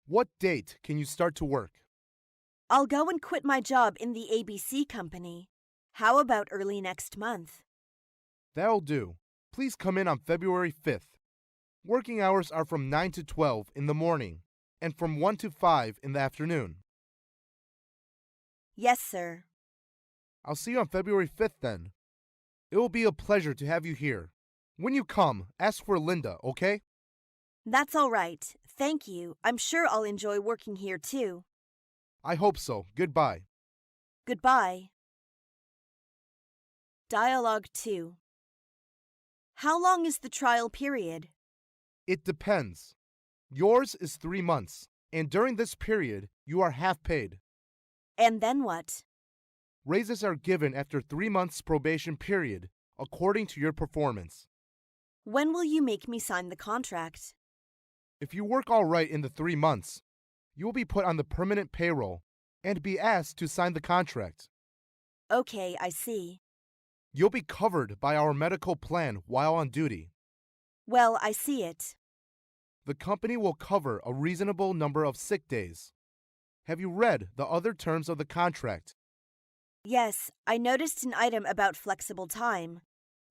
What date can you start to work? I'll go and quit my job in the ABC company. How about early next month? That'll do. Please come in on February 5th. Working hours are from 9 to 12 in the morning and from 1 to 5 in the afternoon. Yes, sir. I'll see you on February 5th then. It will be a pleasure to have you here. When you come, ask for Linda, okay? That's all right. Thank you. I'm sure I'll enjoy working here too. I hope so. Goodbye. Goodbye. Dialogue 2. How long is the trial period? It depends. Yours is 3 months, and during this period, you are half paid. And then what? Raises are given after 3 months probation period, according to your performance. When will you make me sign the contract? If you work all right in the 3 months, you will be put on the permanent payroll and be asked to sign the contract. Okay, I see. You'll be covered by our medical plan while on duty. Well, I see it. The company will cover a reasonable number of sick days. Have you read the other terms of the contract? Yes, I noticed an item about flexible time.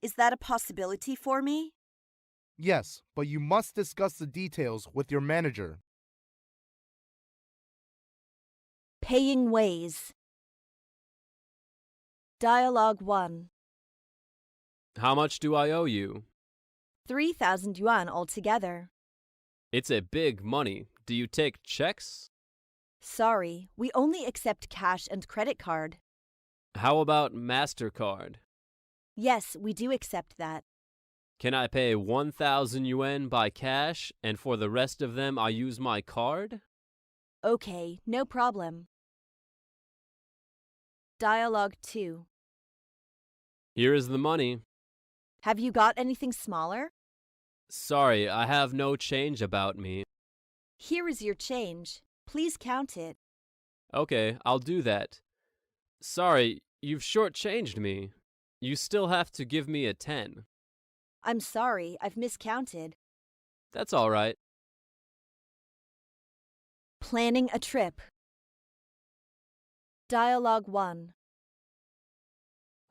Is that a possibility for me? Yes, but you must discuss the details with your manager. Paying ways. Dialogue 1. How much do I owe you? 3,000 yuan altogether. It's a big money. Do you take checks? Sorry, we only accept cash and credit card. How about MasterCard? Yes, we do accept that. Can I pay 1,000 yuan by cash, and for the rest of them I use my card? Okay, no problem. Dialogue 2. Here is the money. Have you got anything smaller? Sorry, I have no change about me. Here is your change. Please count it. Okay, I'll do that. Sorry, you've shortchanged me. You still have to give me a 10. I'm sorry, I've miscounted. That's all right. Planning a trip. Dialogue 1.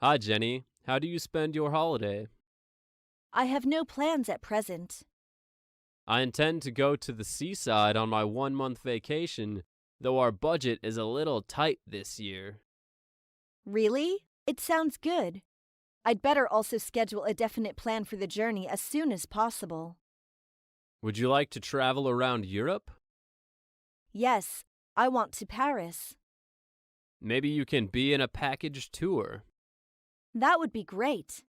Hi, Jenny. How do you spend your holiday? I have no plans at present. I intend to go to the seaside on my 1-month vacation, though our budget is a little tight this year. Really? It sounds good. I'd better also schedule a definite plan for the journey as soon as possible. Would you like to travel around Europe? Yes, I want to Paris. Maybe you can be in a package tour. That would be great.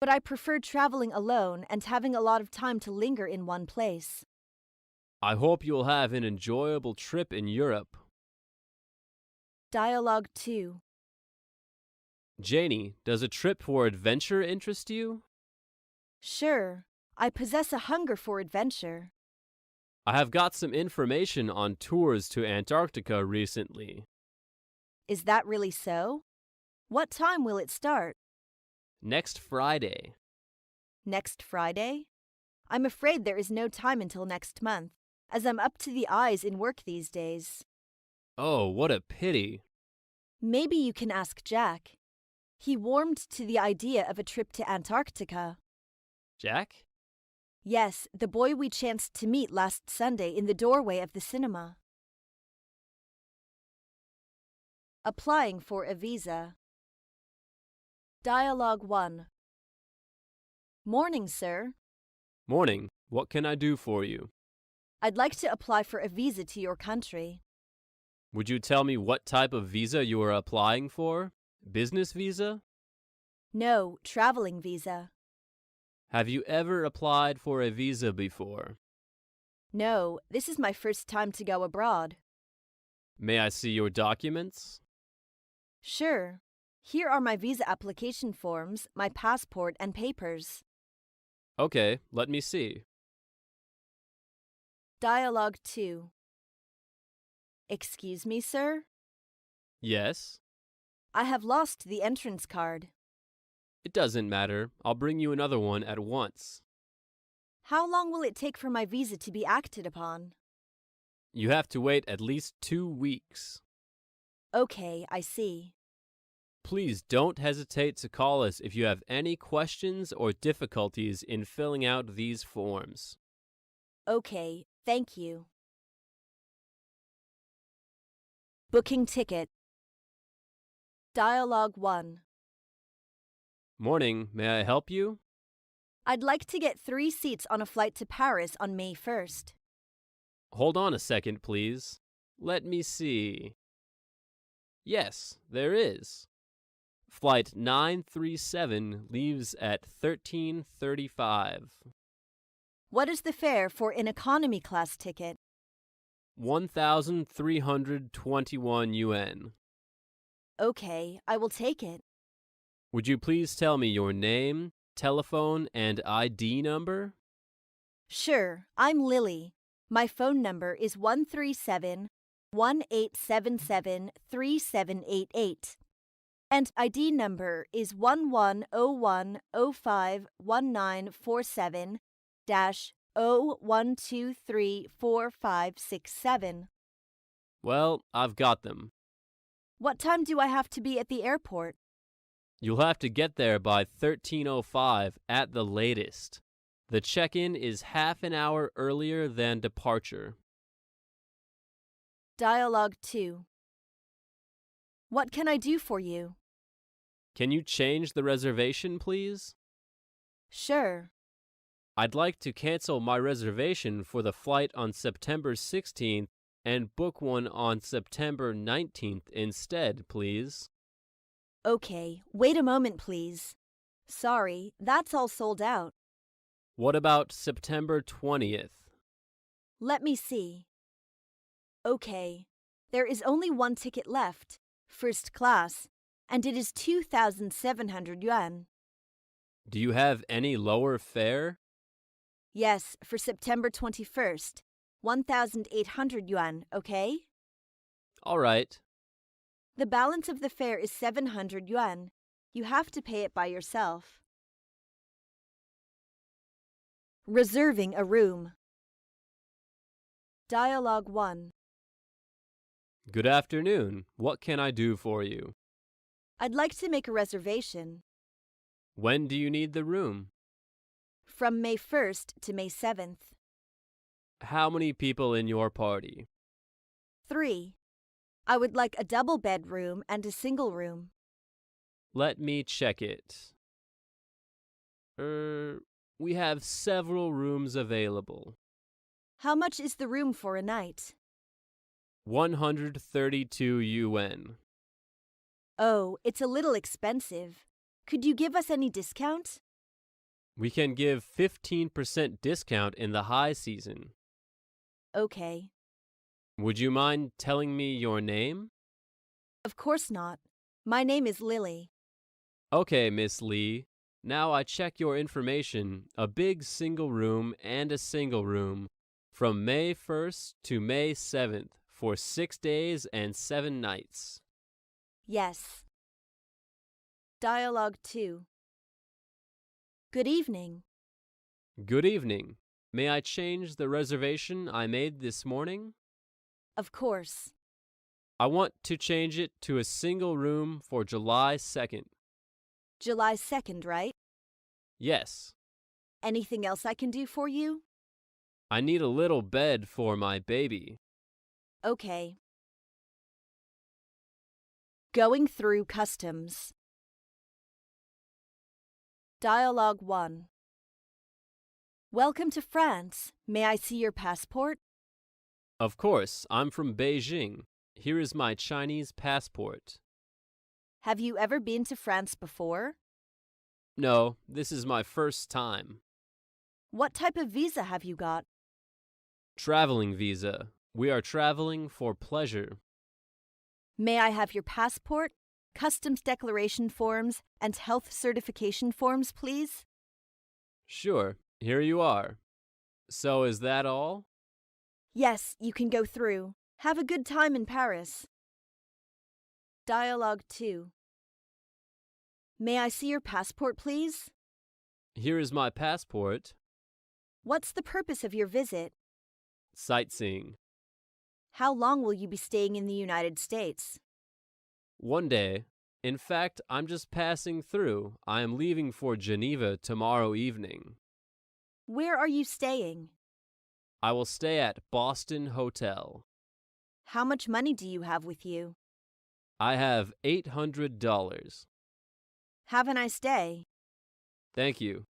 But I prefer traveling alone and having a lot of time to linger in one place. I hope you'll have an enjoyable trip in Europe. Dialogue 2. Janie, does a trip for adventure interest you? Sure, I possess a hunger for adventure. I have got some information on tours to Antarctica recently. Is that really so? What time will it start? Next Friday. Next Friday? I'm afraid there is no time until next month, as I'm up to the eyes in work these days. Oh, what a pity. Maybe you can ask Jack. He warmed to the idea of a trip to Antarctica. Jack? Yes, the boy we chanced to meet last Sunday in the doorway of the cinema. Applying for a visa. Dialogue 1. Morning, sir. Morning. What can I do for you? I'd like to apply for a visa to your country. Would you tell me what type of visa you are applying for? Business visa? No, traveling visa. Have you ever applied for a visa before? No, this is my first time to go abroad. May I see your documents? Sure. Here are my visa application forms, my passport, and papers. Okay, let me see. Dialogue 2. Excuse me, sir? Yes? I have lost the entrance card. It doesn't matter. I'll bring you another one at once. How long will it take for my visa to be acted upon? You have to wait at least 2 weeks. Okay, I see. Please don't hesitate to call us if you have any questions or difficulties in filling out these forms. Okay, thank you. Booking ticket. Dialogue 1. Morning, may I help you? I'd like to get 3 seats on a flight to Paris on May 1st. Hold on a second, please. Let me see. Yes, there is. Flight 937 leaves at 13:35. What is the fare for an economy class ticket? 1,321 yuan. Okay, I will take it. Would you please tell me your name, telephone, and ID number? Sure, I'm Lily. My phone number is 137-1877-3788. And ID number is 1101-05-1947-01234567. Well, I've got them. What time do I have to be at the airport? You'll have to get there by 13:05 at the latest. The check-in is half an hour earlier than departure. Dialogue 2. What can I do for you? Can you change the reservation, please? Sure. I'd like to cancel my reservation for the flight on September 16th and book one on September 19th instead, please. Okay, wait a moment, please. Sorry, that's all sold out. What about September 20th? Let me see. Okay, there is only one ticket left, first class, and it is 2,700 yuan. Do you have any lower fare? Yes, for September 21st, 1,800 yuan, okay? All right. The balance of the fare is 700 yuan. You have to pay it by yourself. Reserving a room. Dialogue 1. Good afternoon. What can I do for you? I'd like to make a reservation. When do you need the room? From May 1st to May 7th. How many people in your party? 3. I would like a double bedroom and a single room. Let me check it. We have several rooms available. How much is the room for a night? 132 yuan. Oh, it's a little expensive. Could you give us any discount? We can give 15% discount in the high season. Okay. Would you mind telling me your name? Of course not. My name is Lily. Okay, Miss Lee. Now I check your information, a big single room and a single room, from May 1st to May 7th for 6 days and 7 nights. Yes. Dialogue 2. Good evening. Good evening. May I change the reservation I made this morning? Of course. I want to change it to a single room for July 2nd. July 2nd, right? Yes. Anything else I can do for you? I need a little bed for my baby. Okay. Going through customs. Dialogue 1. Welcome to France. May I see your passport? Of course, I'm from Beijing. Here is my Chinese passport. Have you ever been to France before? No, this is my first time. What type of visa have you got? Traveling visa. We are traveling for pleasure. May I have your passport, customs declaration forms, and health certification forms, please? Sure, here you are. So is that all? Yes, you can go through. Have a good time in Paris. Dialogue 2. May I see your passport, please? Here is my passport. What's the purpose of your visit? Sightseeing. How long will you be staying in the United States? 1 day. In fact, I'm just passing through. I am leaving for Geneva tomorrow evening. Where are you staying? I will stay at Boston Hotel. How much money do you have with you? I have $800. Have a nice day. Thank you.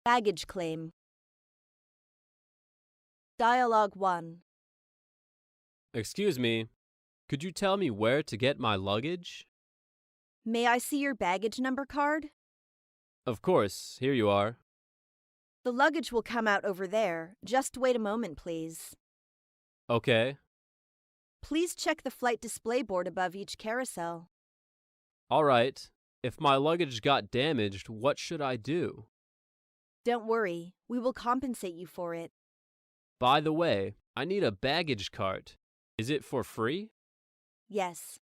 Baggage claim. Dialogue 1. Excuse me. Could you tell me where to get my luggage? May I see your baggage number card? Of course, here you are. The luggage will come out over there. Just wait a moment, please. Okay. Please check the flight display board above each carousel. All right. If my luggage got damaged, what should I do? Don't worry, we will compensate you for it. By the way, I need a baggage cart. Is it for free? Yes.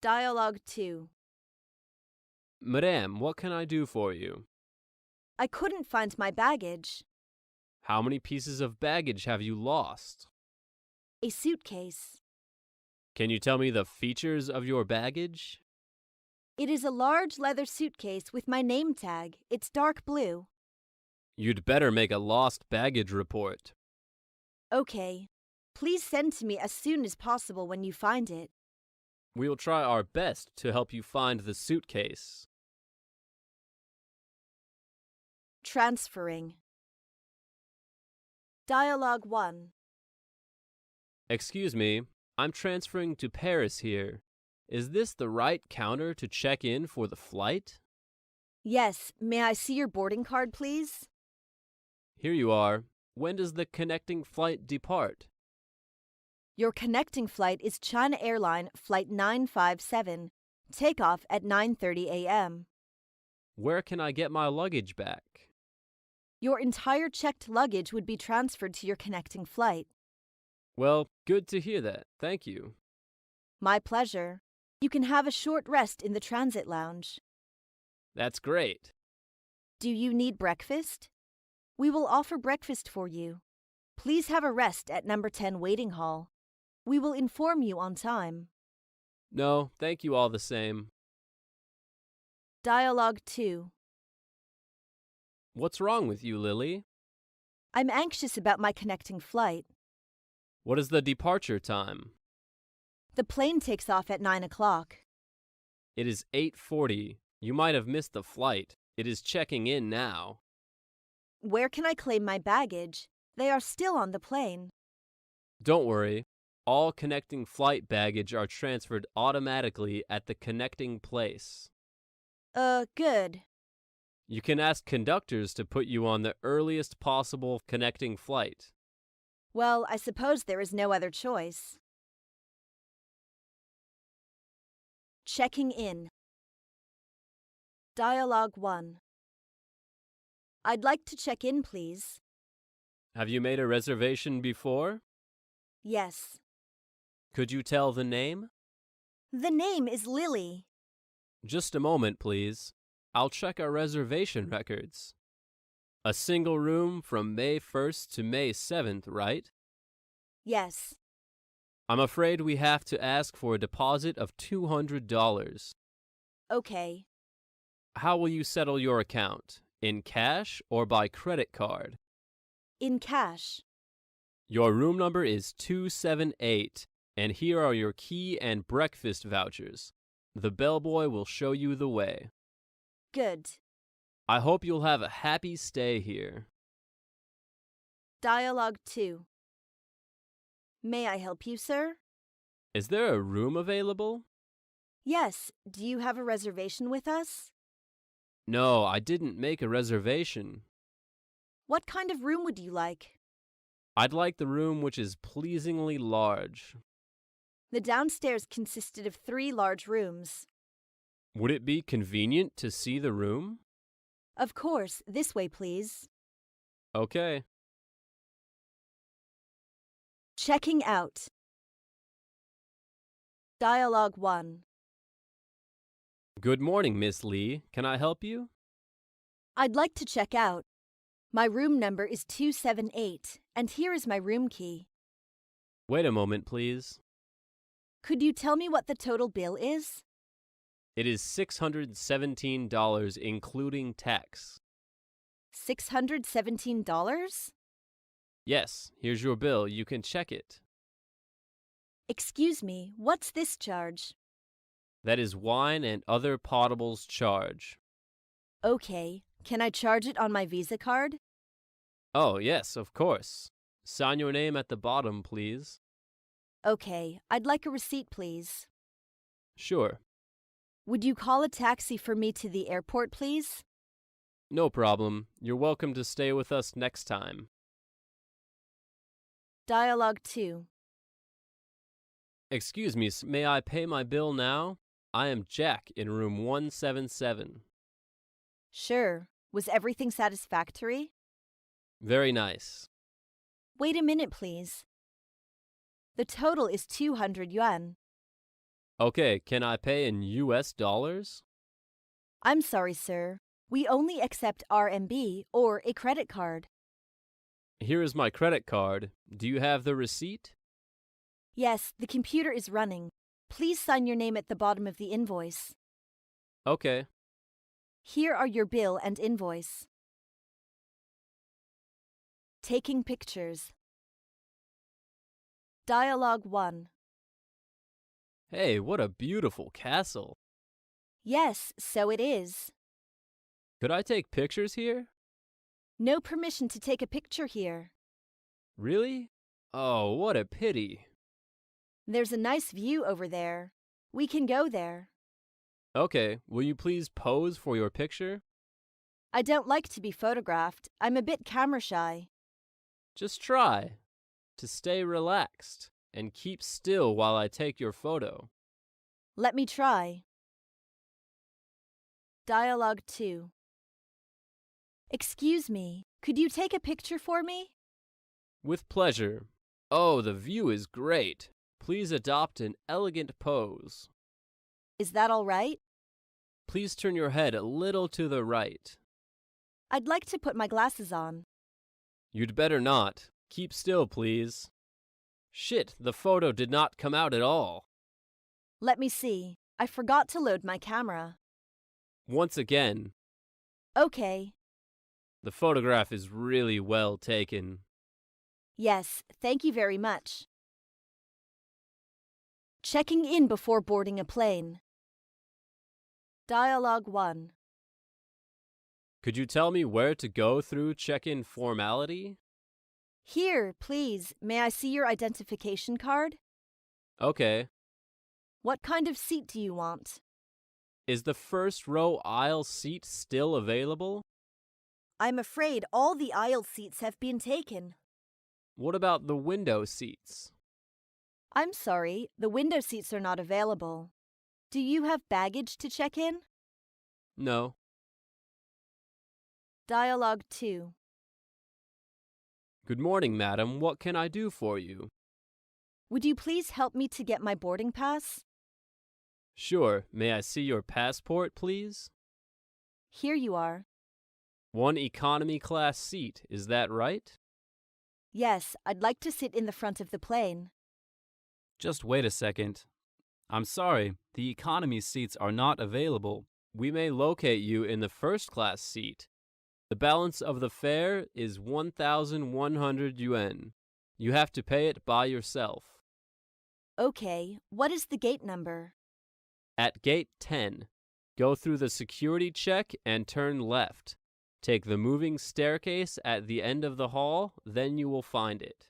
Dialogue 2. Madame, what can I do for you? I couldn't find my baggage. How many pieces of baggage have you lost? A suitcase. Can you tell me the features of your baggage? It is a large leather suitcase with my name tag. It's dark blue. You'd better make a lost baggage report. Okay. Please send to me as soon as possible when you find it. We'll try our best to help you find the suitcase. Transferring. Dialogue 1. Excuse me, I'm transferring to Paris here. Is this the right counter to check in for the flight? Yes, may I see your boarding card, please? Here you are. When does the connecting flight depart? Your connecting flight is China Airline Flight 957. Takeoff at 9:30 a.m. Where can I get my luggage back? Your entire checked luggage would be transferred to your connecting flight. Well, good to hear that. Thank you. My pleasure. You can have a short rest in the transit lounge. That's great. Do you need breakfast? We will offer breakfast for you. Please have a rest at number 10 waiting hall. We will inform you on time. No, thank you all the same. Dialogue 2. What's wrong with you, Lily? I'm anxious about my connecting flight. What is the departure time? The plane takes off at 9 o'clock. It is 8:40. You might have missed the flight. It is checking in now. Where can I claim my baggage? They are still on the plane. Don't worry. All connecting flight baggage are transferred automatically at the connecting place. Good. You can ask conductors to put you on the earliest possible connecting flight. Well, I suppose there is no other choice. Checking in. Dialogue 1. I'd like to check in, please. Have you made a reservation before? Yes. Could you tell the name? The name is Lily. Just a moment, please. I'll check our reservation records. A single room from May 1st to May 7th, right? Yes. I'm afraid we have to ask for a deposit of $200. Okay. How will you settle your account? In cash or by credit card? In cash. Your room number is 278, and here are your key and breakfast vouchers. The bellboy will show you the way. Good. I hope you'll have a happy stay here. Dialogue 2. May I help you, sir? Is there a room available? Yes. Do you have a reservation with us? No, I didn't make a reservation. What kind of room would you like? I'd like the room which is pleasingly large. The downstairs consisted of 3 large rooms. Would it be convenient to see the room? Of course. This way, please. Okay. Checking out. Dialogue 1. Good morning, Miss Lee. Can I help you? I'd like to check out. My room number is 278, and here is my room key. Wait a moment, please. Could you tell me what the total bill is? It is $617, including tax. $617? Yes, here's your bill. You can check it. Excuse me, what's this charge? That is wine and other potables charge. Okay, can I charge it on my Visa card? Oh, yes, of course. Sign your name at the bottom, please. Okay, I'd like a receipt, please. Sure. Would you call a taxi for me to the airport, please? No problem. You're welcome to stay with us next time. Dialogue 2. Excuse me, may I pay my bill now? I am Jack in room 177. Sure. Was everything satisfactory? Very nice. Wait a minute, please. The total is 200 yuan. Okay, can I pay in US dollars? I'm sorry, sir. We only accept RMB or a credit card. Here is my credit card. Do you have the receipt? Yes, the computer is running. Please sign your name at the bottom of the invoice. Okay. Here are your bill and invoice. Taking pictures. Dialogue 1. Hey, what a beautiful castle. Yes, so it is. Could I take pictures here? No permission to take a picture here. Really? Oh, what a pity. There's a nice view over there. We can go there. Okay, will you please pose for your picture? I don't like to be photographed. I'm a bit camera shy. Just try to stay relaxed and keep still while I take your photo. Let me try. Dialogue 2. Excuse me, could you take a picture for me? With pleasure. Oh, the view is great. Please adopt an elegant pose. Is that all right? Please turn your head a little to the right. I'd like to put my glasses on. You'd better not. Keep still, please. Shit, the photo did not come out at all. Let me see. I forgot to load my camera. Once again, Okay. the photograph is really well taken. Yes, thank you very much. Checking in before boarding a plane. Dialogue 1. Could you tell me where to go through check-in formality? Here, please, may I see your identification card? Okay. What kind of seat do you want? Is the first row aisle seat still available? I'm afraid all the aisle seats have been taken. What about the window seats? I'm sorry, the window seats are not available. Do you have baggage to check in? No. Dialogue 2. Good morning, madam. What can I do for you? Would you please help me to get my boarding pass? Sure. May I see your passport, please? Here you are. One economy class seat, is that right? Yes, I'd like to sit in the front of the plane. Just wait a second. I'm sorry, the economy seats are not available. We may locate you in the first class seat. The balance of the fare is 1,100 yuan. You have to pay it by yourself. Okay, what is the gate number? At gate 10, go through the security check and turn left. Take the moving staircase at the end of the hall, then you will find it.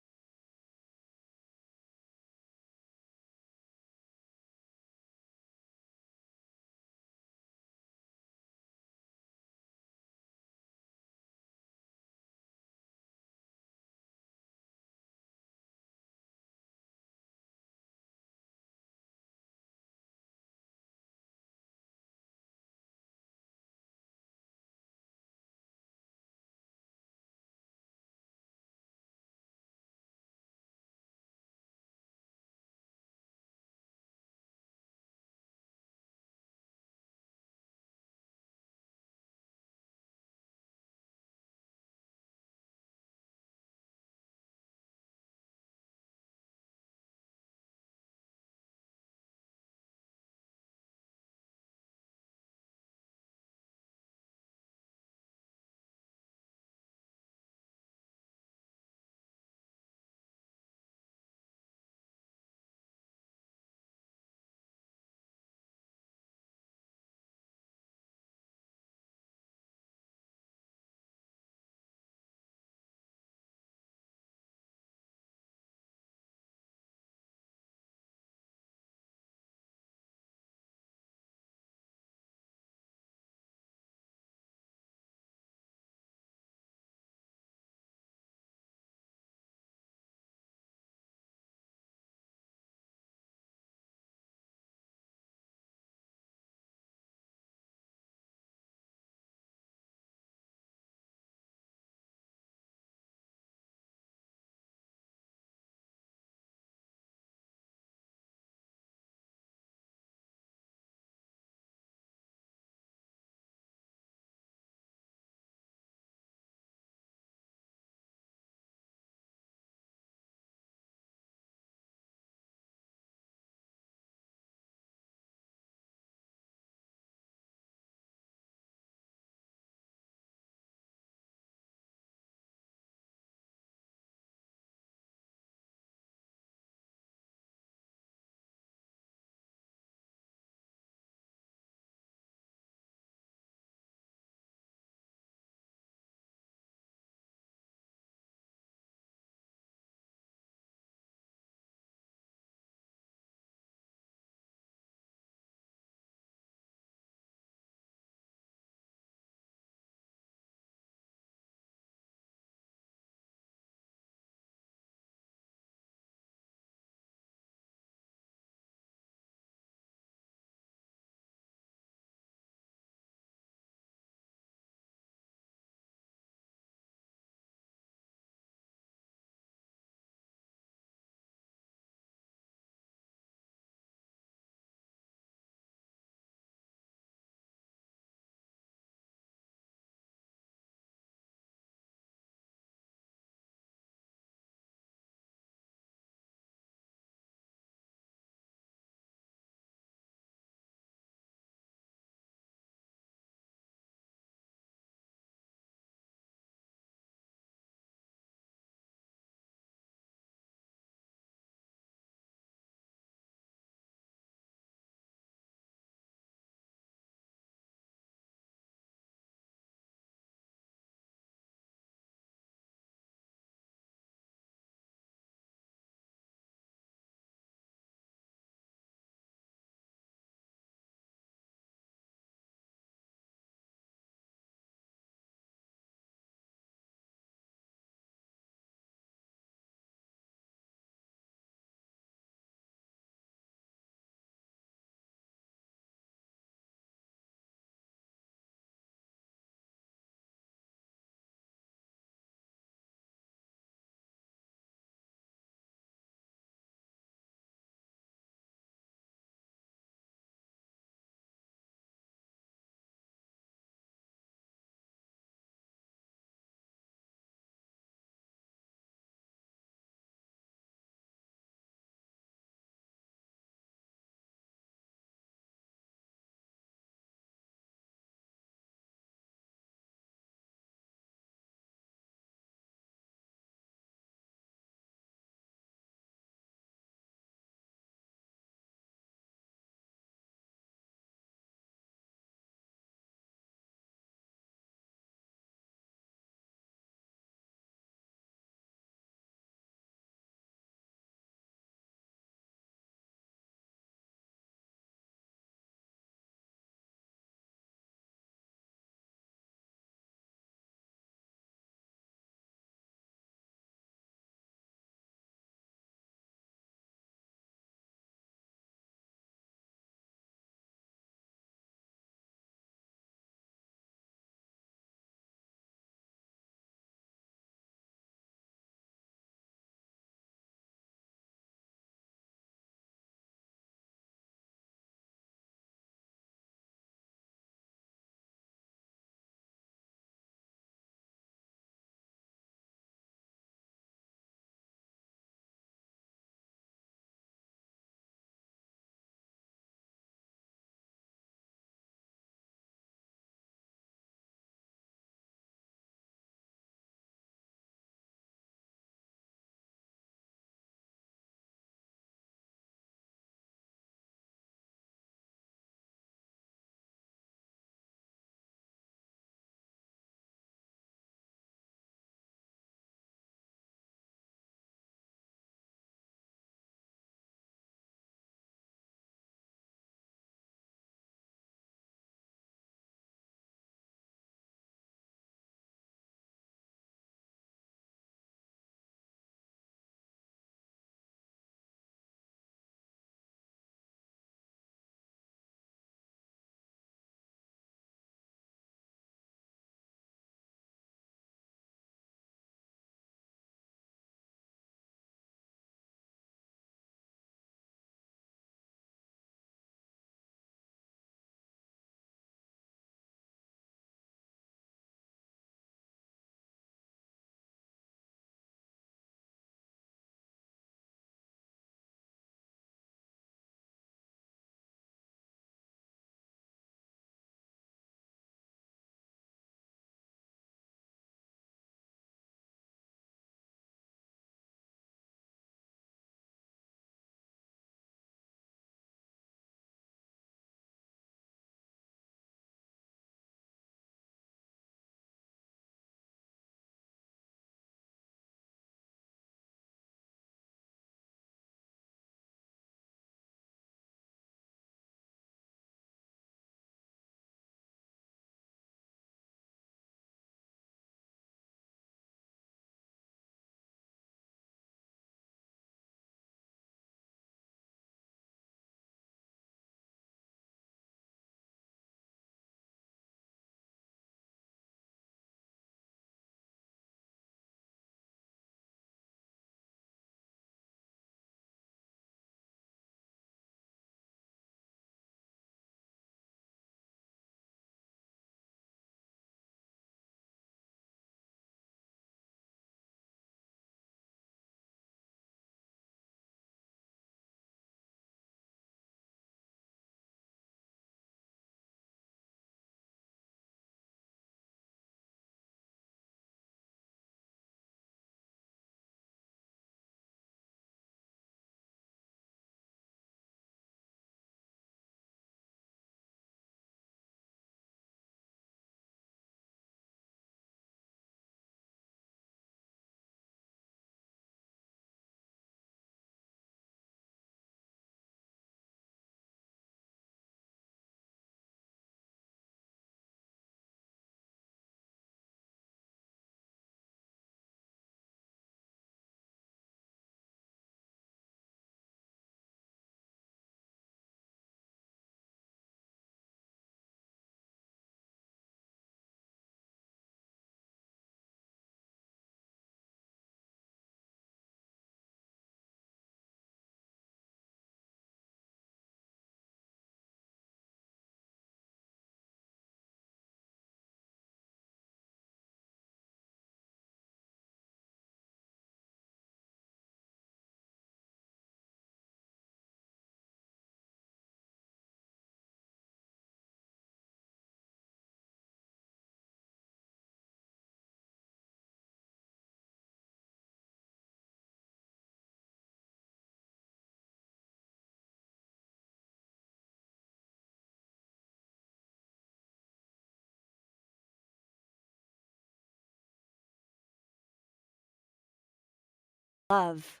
love.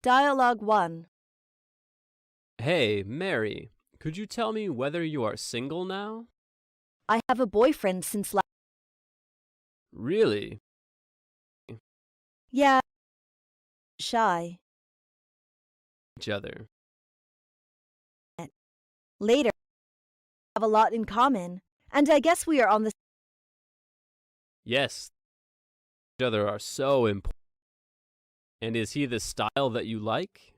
Dialogue 1. Hey, Mary, could you tell me whether you are single now? I have a boyfriend since last. Really? Yeah. Shy. Each other. Later. Have a lot in common, and I guess we are on the. Yes. Each other are so important. And is he the style that you like?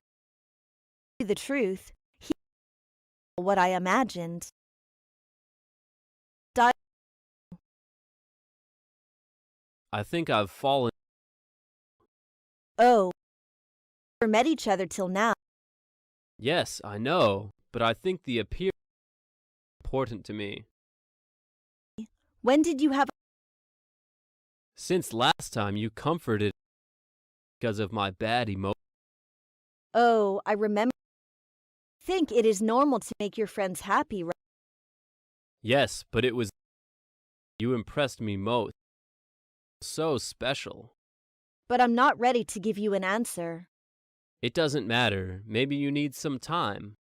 The truth. He what I imagined. I think I've fallen. Oh. We never met each other till now. Yes, I know, but I think the appearance is important to me. When did you have. Since last time you comforted because of my bad emotions. Oh, I remember. Think it is normal to make your friends happy, right? Yes, but it was you impressed me most. So special. But I'm not ready to give you an answer. It doesn't matter. Maybe you need some time.